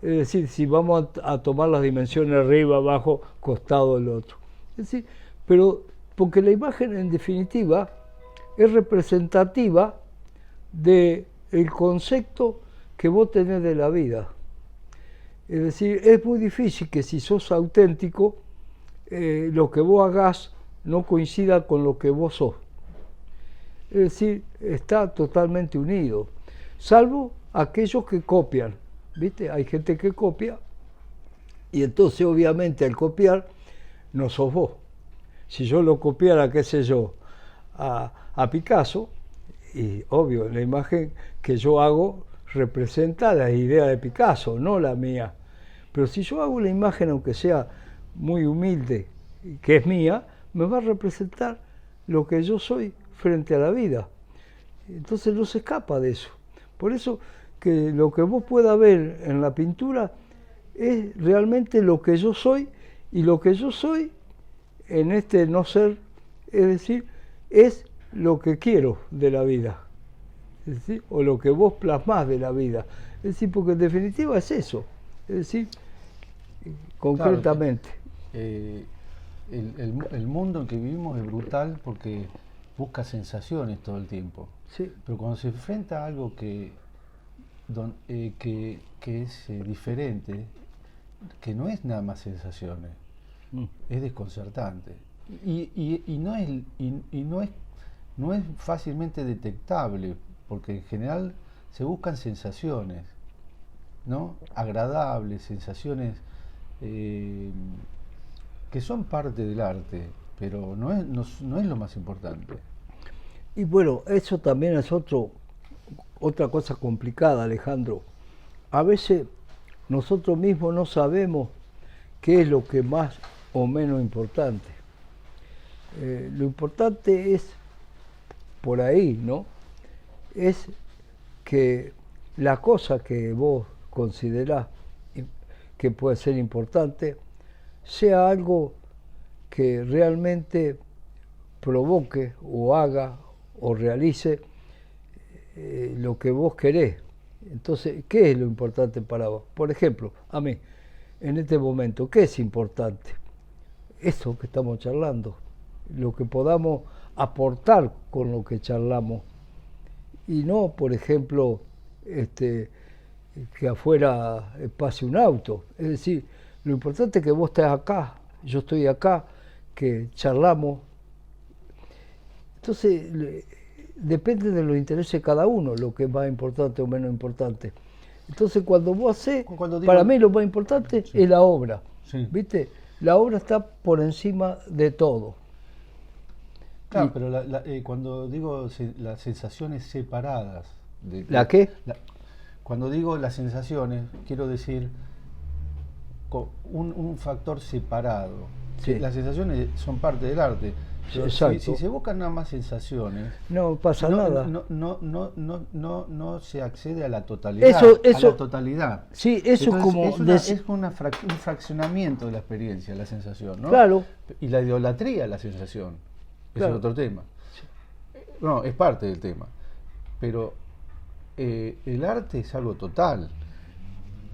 Es decir, si vamos a tomar las dimensiones arriba, abajo, costado, el otro. Es decir, pero porque la imagen en definitiva es representativa del concepto que vos tenés de la vida. Es decir, es muy difícil que si sos auténtico, lo que vos hagás no coincida con lo que vos sos. Es decir, está totalmente unido, salvo aquellos que copian, ¿viste? Hay gente que copia y entonces obviamente al copiar no sos vos. Si yo lo copiara, qué sé yo, a Picasso, y obvio, la imagen que yo hago representa la idea de Picasso, no la mía. Pero si yo hago una imagen, aunque sea muy humilde, que es mía, me va a representar lo que yo soy frente a la vida. Entonces no se escapa de eso. Por eso que lo que vos puedas ver en la pintura es realmente lo que yo soy, y lo que yo soy en este no ser, es decir, es lo que quiero de la vida, es decir, o lo que vos plasmás de la vida. Es decir, porque en definitiva es eso, es decir, concretamente. Claro, el mundo en que vivimos es brutal porque busca sensaciones todo el tiempo. Sí. Pero cuando se enfrenta a algo que es diferente, que no es nada más sensaciones, es desconcertante. Y no es fácilmente detectable, porque en general se buscan sensaciones, ¿no? Agradables, sensaciones que son parte del arte, pero no es lo más importante. Y bueno, eso también es otra cosa complicada, Alejandro. A veces nosotros mismos no sabemos qué es lo que más o menos importante. Lo importante es por ahí, ¿no? Es que la cosa que vos considerás que puede ser importante sea algo que realmente provoque o haga o realice lo que vos querés. Entonces, ¿qué es lo importante para vos? Por ejemplo, a mí, en este momento, ¿qué es importante? Eso que estamos charlando, lo que podamos aportar con lo que charlamos, y no, por ejemplo, que afuera pase un auto. Es decir, lo importante es que vos estés acá, yo estoy acá, que charlamos. Entonces, depende de los intereses de cada uno, lo que es más importante o menos importante. Entonces, cuando vos hacés, para mí lo más importante es la obra. Sí. ¿Viste? La obra está por encima de todo. Claro, pero cuando digo las sensaciones separadas... ¿La qué? Cuando digo las sensaciones, quiero decir un factor separado. Sí. Las sensaciones son parte del arte. Pero si se buscan nada más sensaciones, no pasa nada. No se accede a la totalidad. Eso, a la totalidad. Sí, eso entonces, es como un fraccionamiento de la experiencia, la sensación, ¿no? Claro. Y la idolatría a la sensación. Ese es otro tema. No, es parte del tema. Pero el arte es algo total.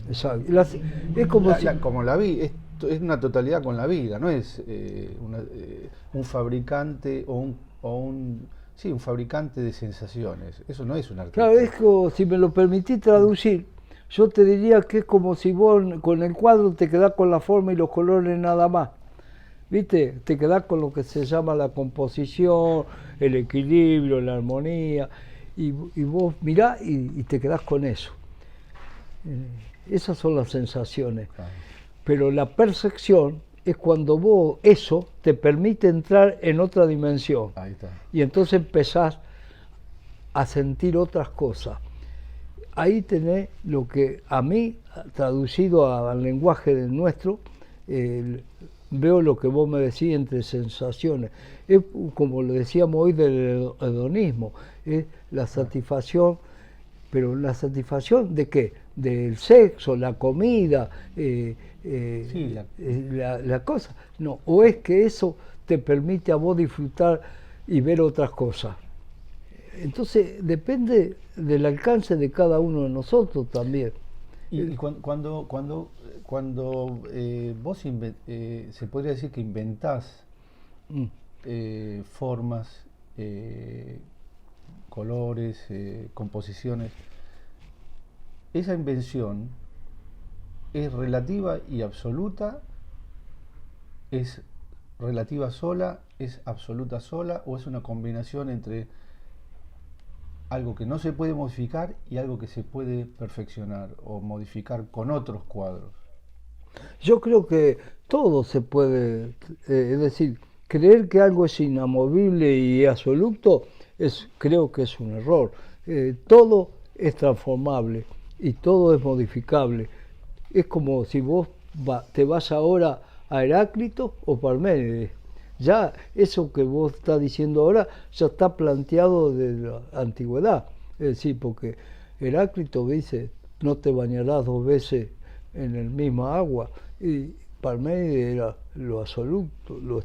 Exacto. Es como como la vida, es una totalidad con la vida, no es un fabricante un fabricante de sensaciones. Eso no es un artista. Claro, es como, si me lo permitís traducir, yo te diría que es como si vos con el cuadro te quedás con la forma y los colores nada más. ¿Viste? Te quedás con lo que se llama la composición, el equilibrio, la armonía, y vos mirás y te quedás con eso. Esas son las sensaciones. Claro. Pero la percepción es cuando vos eso te permite entrar en otra dimensión. Ahí está. Y entonces empezás a sentir otras cosas. Ahí tenés lo que a mí, traducido al lenguaje del nuestro, veo lo que vos me decís entre sensaciones. Es como lo decíamos hoy del hedonismo, es la satisfacción, pero la satisfacción ¿de qué? Del sexo, la comida, la cosa. No, o es que eso te permite a vos disfrutar y ver otras cosas. Entonces depende del alcance de cada uno de nosotros también. Y cuando vos se podría decir que inventás formas, colores, composiciones, esa invención es relativa y absoluta, es relativa sola, es absoluta sola, o es una combinación entre algo que no se puede modificar y algo que se puede perfeccionar o modificar con otros cuadros. Yo creo que todo se puede, es decir, creer que algo es inamovible y absoluto, creo que es un error. Todo es transformable y todo es modificable. Es como si vos te vas ahora a Heráclito o Parménides. Ya eso que vos estás diciendo ahora ya está planteado desde la antigüedad. Es decir, porque Heráclito dice, no te bañarás 2 veces en el misma agua. Y Parménides era lo absoluto, lo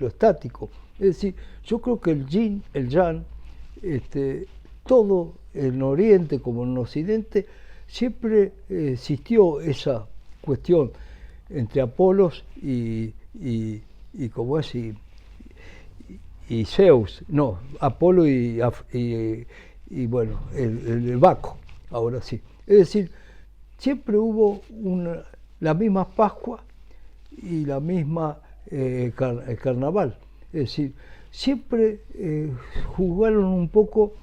estático. Es decir, yo creo que el yin, el yang, todo en Oriente como en Occidente, siempre existió esa cuestión entre Apolos y como es, y Zeus, no, Apolo y bueno, el Baco, ahora sí. Es decir, siempre hubo la misma Pascua y la misma carnaval. Es decir, siempre jugaron un poco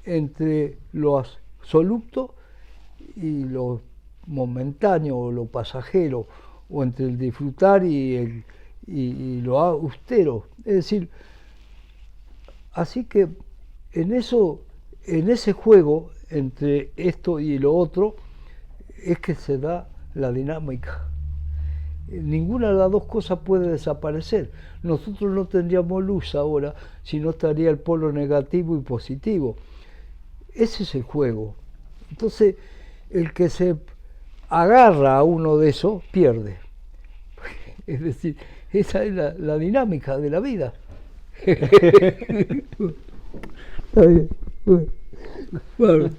entre lo absoluto y lo momentáneo o lo pasajero, o entre el disfrutar y lo austero. Es decir, así que en ese juego entre esto y lo otro es que se da la dinámica. Ninguna de las dos cosas puede desaparecer. Nosotros no tendríamos luz ahora si no estaría el polo negativo y positivo. Ese es el juego. Entonces, el que se agarra a uno de esos pierde. Es decir, esa es la dinámica de la vida. Está bien. Bueno.